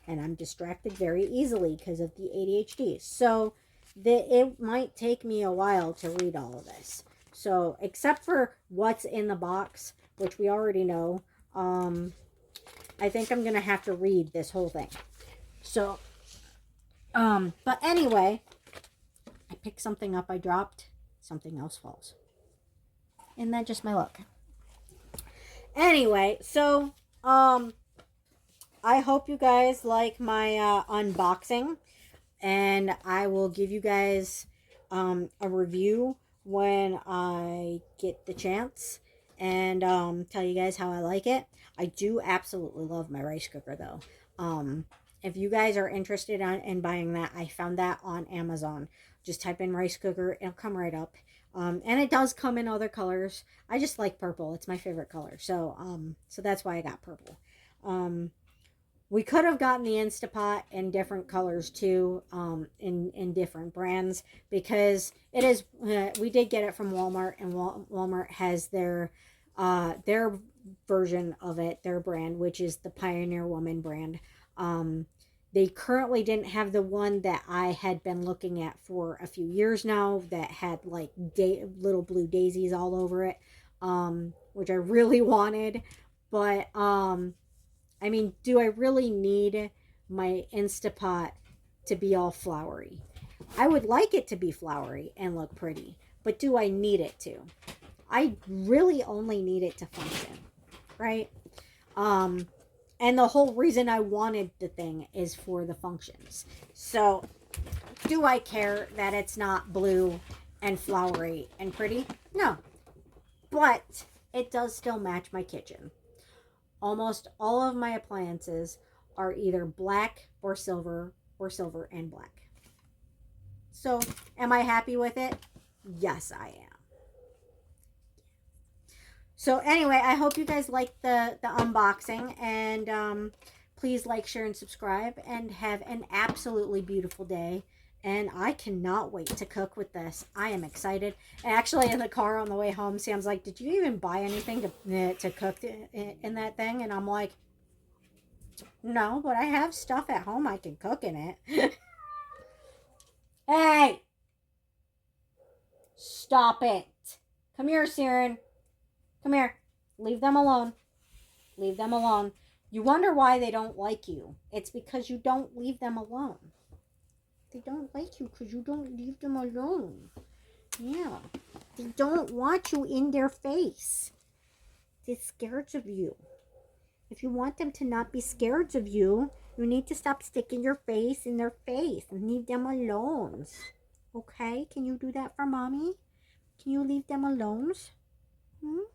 And I'm distracted very easily because of the ADHD. So it might take me a while to read all of this. So except for what's in the box, which we already know, I think I'm going to have to read this whole thing. So, but anyway, I pick something up I dropped, something else falls. Isn't that just my luck? Anyway, so, I hope you guys like my, unboxing, and I will give you guys, a review when I get the chance. And tell you guys how I like it. I do absolutely love my rice cooker though. If you guys are interested in buying that, I found that on Amazon. Just type in rice cooker, it'll come right up. And it does come in other colors. I just like purple. It's my favorite color. So that's why I got purple. We could have gotten the Instapot in different colors too, in different brands, because it is, we did get it from Walmart, and Walmart has their version of it, their brand, which is the Pioneer Woman brand. They currently didn't have the one that I had been looking at for a few years now that had like little blue daisies all over it, which I really wanted, but I mean, do I really need my Instapot to be all flowery? I would like it to be flowery and look pretty, but do I need it to? I really only need it to function, right? And the whole reason I wanted the thing is for the functions. So, do I care that it's not blue and flowery and pretty? No. But it does still match my kitchen. Almost all of my appliances are either black or silver and black. So, am I happy with it? Yes, I am. So, anyway, I hope you guys liked the unboxing. And please like, share, and subscribe. And have an absolutely beautiful day. and I cannot wait to cook with this. I am excited. Actually, in the car on the way home, Sam's like, did you even buy anything to cook in that thing? And I'm like, no, but I have stuff at home I can cook in it. Hey! Stop it. Come here, Siren. Come here. Leave them alone. Leave them alone. You wonder why they don't like you. It's because you don't leave them alone. They don't like you because you don't leave them alone. Yeah. They don't want you in their face. They're scared of you. If you want them to not be scared of you, you need to stop sticking your face in their face and leave them alone. Okay? Can you do that for mommy? Can you leave them alone? Oh,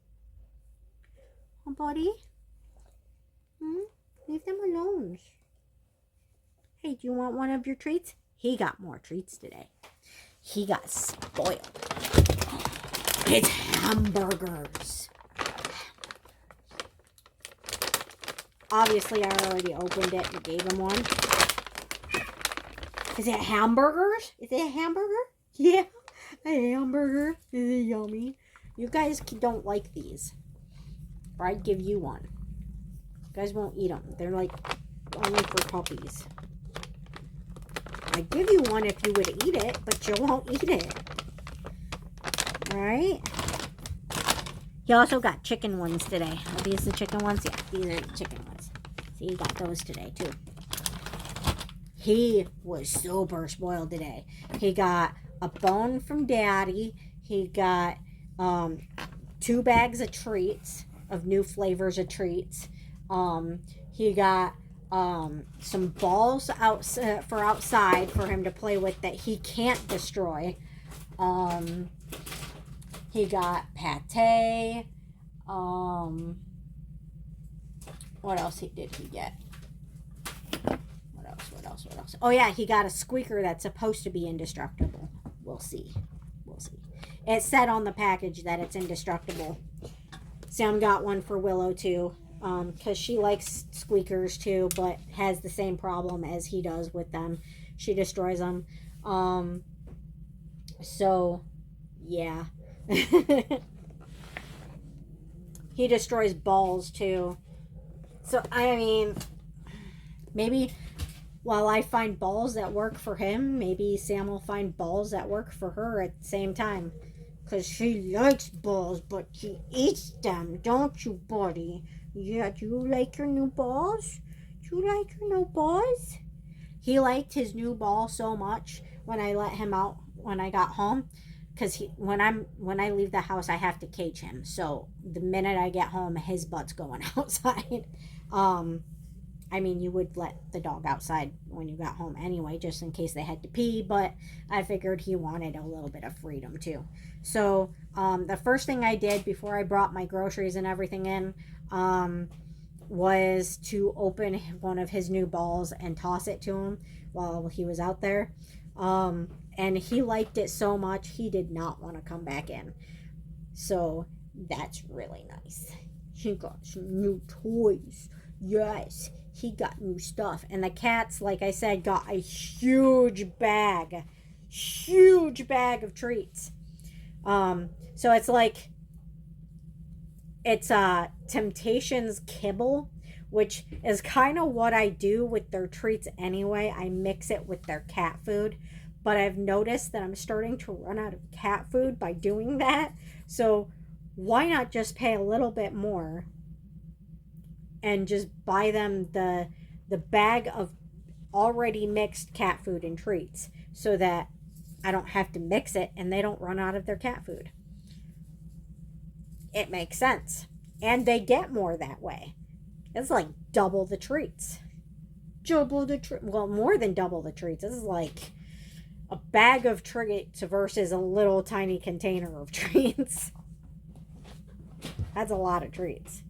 buddy? Leave them alone. Hey, do you want one of your treats? He got more treats today. He got spoiled. It's hamburgers. Obviously, I already opened it and gave him one. Is it hamburgers? Is it a hamburger? Yeah, a hamburger. Is it yummy? You guys don't like these. Or I'd give you one. You guys won't eat them. They're like only for puppies. I'd give you one if you would eat it, but you won't eat it. Alright? He also got chicken ones today. Are these the chicken ones? Yeah, these are the chicken ones. See, he got those today too. He was super spoiled today. He got a bone from Daddy. He got 2 bags of treats, of new flavors of treats. He got some balls out for outside for him to play with that he can't destroy. He got pate. What else did he get? What else? Oh yeah, he got a squeaker that's supposed to be indestructible. We'll see. It said on the package that it's indestructible. Sam got one for Willow too, because she likes squeakers too, but has the same problem as he does with them. She destroys them. So, yeah. He destroys balls too. So, I mean, maybe while I find balls that work for him, maybe Sam will find balls that work for her at the same time. Because she likes balls, but she eats them, don't you, buddy? Yeah, do you like your new balls? Do you like your new balls? He liked his new ball so much when I let him out when I got home. Because when I leave the house, I have to cage him. So the minute I get home, his butt's going outside. I mean, you would let the dog outside when you got home anyway, just in case they had to pee, but I figured he wanted a little bit of freedom too. So the first thing I did before I brought my groceries and everything in was to open one of his new balls and toss it to him while he was out there. And he liked it so much, he did not want to come back in. So that's really nice. He got some new toys. Yes. He got new stuff. And the cats, like I said, got a huge bag of treats. So it's like, it's Temptations kibble, which is kind of what I do with their treats anyway. I mix it with their cat food, but I've noticed that I'm starting to run out of cat food by doing that. So why not just pay a little bit more and just buy them the bag of already mixed cat food and treats, so that I don't have to mix it and they don't run out of their cat food. It makes sense. And they get more that way. It's like double the treats. Well, more than double the treats. This is like a bag of treats versus a little tiny container of treats. That's a lot of treats.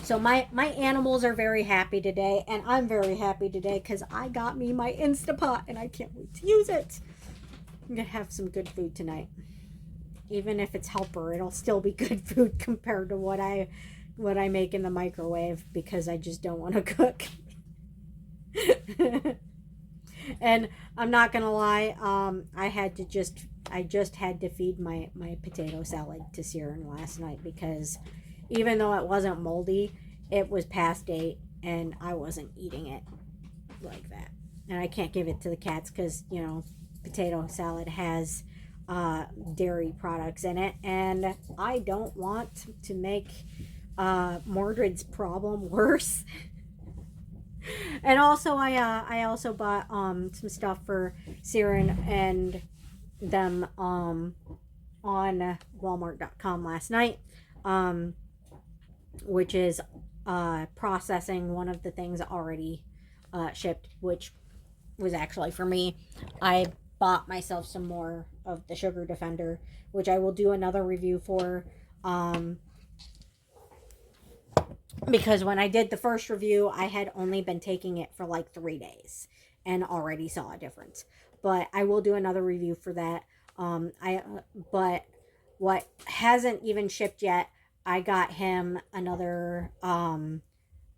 So my animals are very happy today, and I'm very happy today because I got me my Instapot and I can't wait to use it. I'm going to have some good food tonight. Even if it's helper, it'll still be good food compared to what I make in the microwave, because I just don't want to cook. And I'm not gonna lie, I just had to feed my potato salad to Siren last night because even though it wasn't moldy, it was past date and I wasn't eating it like that. And I can't give it to the cats because, you know, potato salad has dairy products in it, and I don't want to make Mordred's problem worse. And also, I also bought some stuff for Siren and them on Walmart.com last night, um, which is processing one of the things already shipped, which was actually for me. I bought myself some more of the Sugar Defender, which I will do another review for. Um, because when I did the first review, I had only been taking it for like 3 days and already saw a difference. But I will do another review for that. But what hasn't even shipped yet, I got him another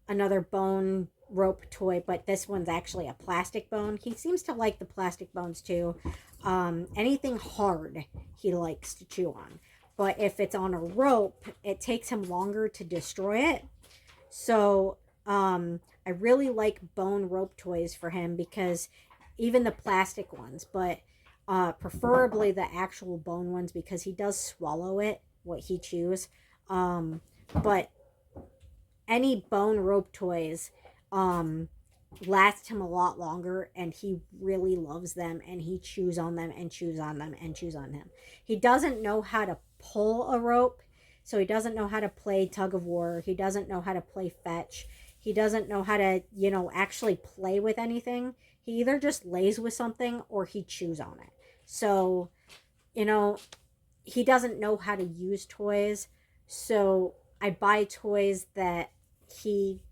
bone rope toy, but this one's actually a plastic bone. He seems to like the plastic bones too. Anything hard he likes to chew on. But if it's on a rope, it takes him longer to destroy it. So I really like bone rope toys for him because even the plastic ones, but preferably the actual bone ones because he does swallow it, what he chews. But any bone rope toys um last him a lot longer, and he really loves them, and he chews on them and chews on them and chews on them. He doesn't know how to pull a rope, so he doesn't know how to play tug of war. He doesn't know how to play fetch. He doesn't know how to, you know, actually play with anything. He either just lays with something or he chews on it. So, you know, he doesn't know how to use toys. So I buy toys that he,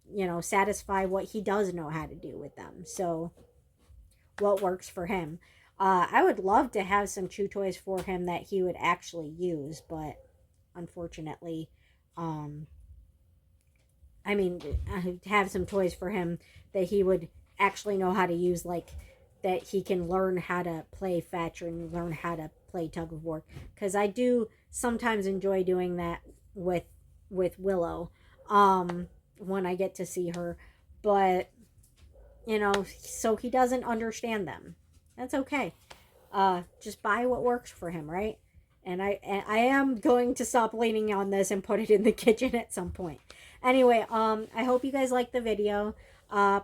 you know, satisfy what he does know how to do with them. So what works for him. I would love to have some chew toys for him that he would actually use, but unfortunately, um, I mean, I have some toys for him that he would actually know how to use, like that he can learn how to play fetch and learn how to play tug of war. Because I do sometimes enjoy doing that with Willow, when I get to see her. But you know, so he doesn't understand them. That's okay. Just buy what works for him, right? And I am going to stop leaning on this and put it in the kitchen at some point. Anyway, I hope you guys like the video.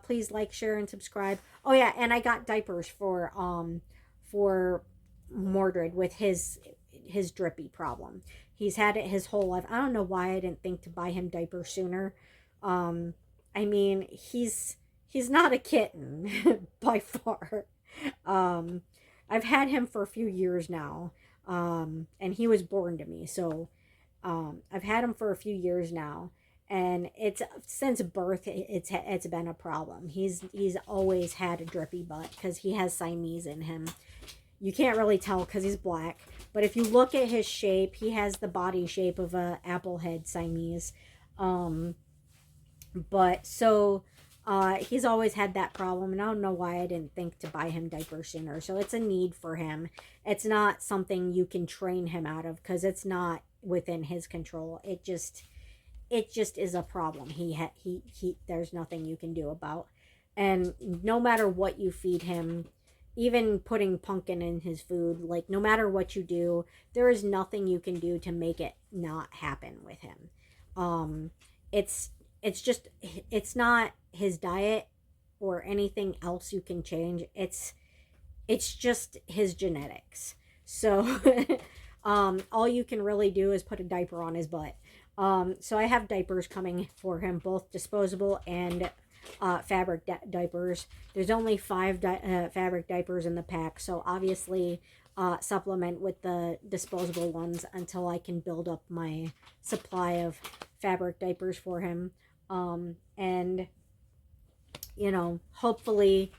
Please like, share, and subscribe. Oh yeah, and I got diapers for Mordred with his drippy problem. He's had it his whole life. I don't know why I didn't think to buy him diapers sooner. Um, I mean, he's not a kitten by far. Um, I've had him for a few years now, and he was born to me. So I've had him for a few years now, and it's since birth. It's been a problem. He's always had a drippy butt because he has Siamese in him. You can't really tell because he's black, but if you look at his shape, he has the body shape of a applehead Siamese. Um, but so he's always had that problem, and I don't know why I didn't think to buy him diapers sooner. So it's a need for him. It's not something you can train him out of because it's not within his control. It just is a problem. He there's nothing you can do about. And no matter what you feed him, even putting pumpkin in his food, like no matter what you do, there is nothing you can do to make it not happen with him. Um, it's it's just it's not his diet or anything else you can change. It's just his genetics. So all you can really do is put a diaper on his butt. So I have diapers coming for him, both disposable and fabric diapers. There's only 5 fabric diapers in the pack, so obviously supplement with the disposable ones until I can build up my supply of fabric diapers for him. And you know, hopefully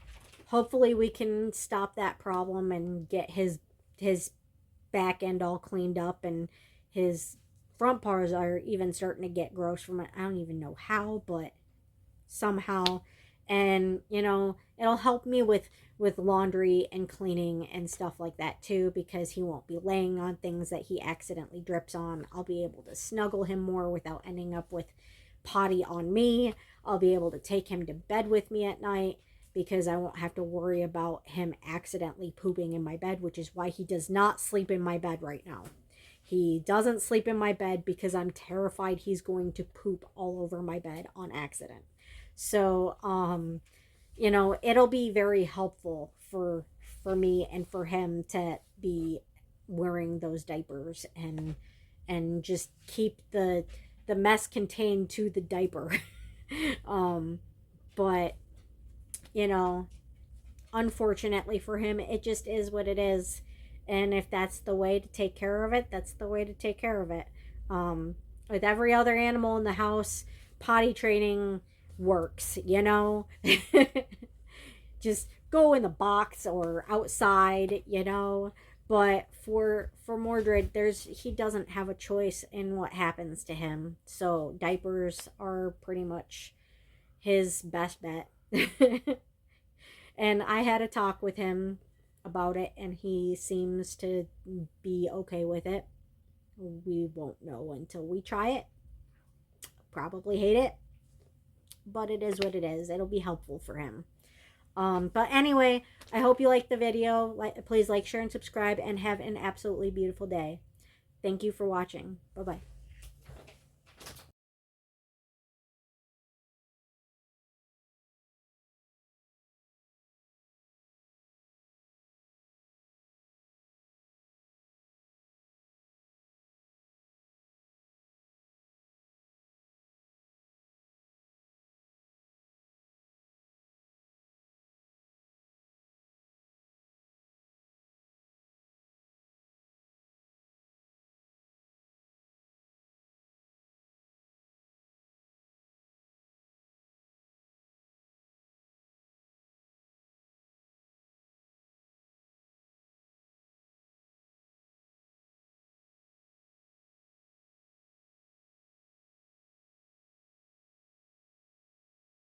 we can stop that problem and get his back end all cleaned up, and his front paws are even starting to get gross from it. I don't even know how, but somehow. And, you know, it'll help me with laundry and cleaning and stuff like that too, because he won't be laying on things that he accidentally drips on. I'll be able to snuggle him more without ending up with potty on me. I'll be able to take him to bed with me at night because I won't have to worry about him accidentally pooping in my bed, which is why he does not sleep in my bed right now. He doesn't sleep in my bed because I'm terrified he's going to poop all over my bed on accident. So, you know, it'll be very helpful for me and for him to be wearing those diapers and just keep the mess contained to the diaper. um, but you know, unfortunately for him, it just is what it is. And if that's the way to take care of it, that's the way to take care of it. With every other animal in the house, potty training works, you know? Just go in the box or outside, you know? But for Mordred, he doesn't have a choice in what happens to him. So diapers are pretty much his best bet. And I had a talk with him about it, and he seems to be okay with it. We won't know until we try it. Probably hate it, but it is what it is. It'll be helpful for him. But anyway, I hope you liked the video. Please like, share, and subscribe, and have an absolutely beautiful day. Thank you for watching. Bye-bye.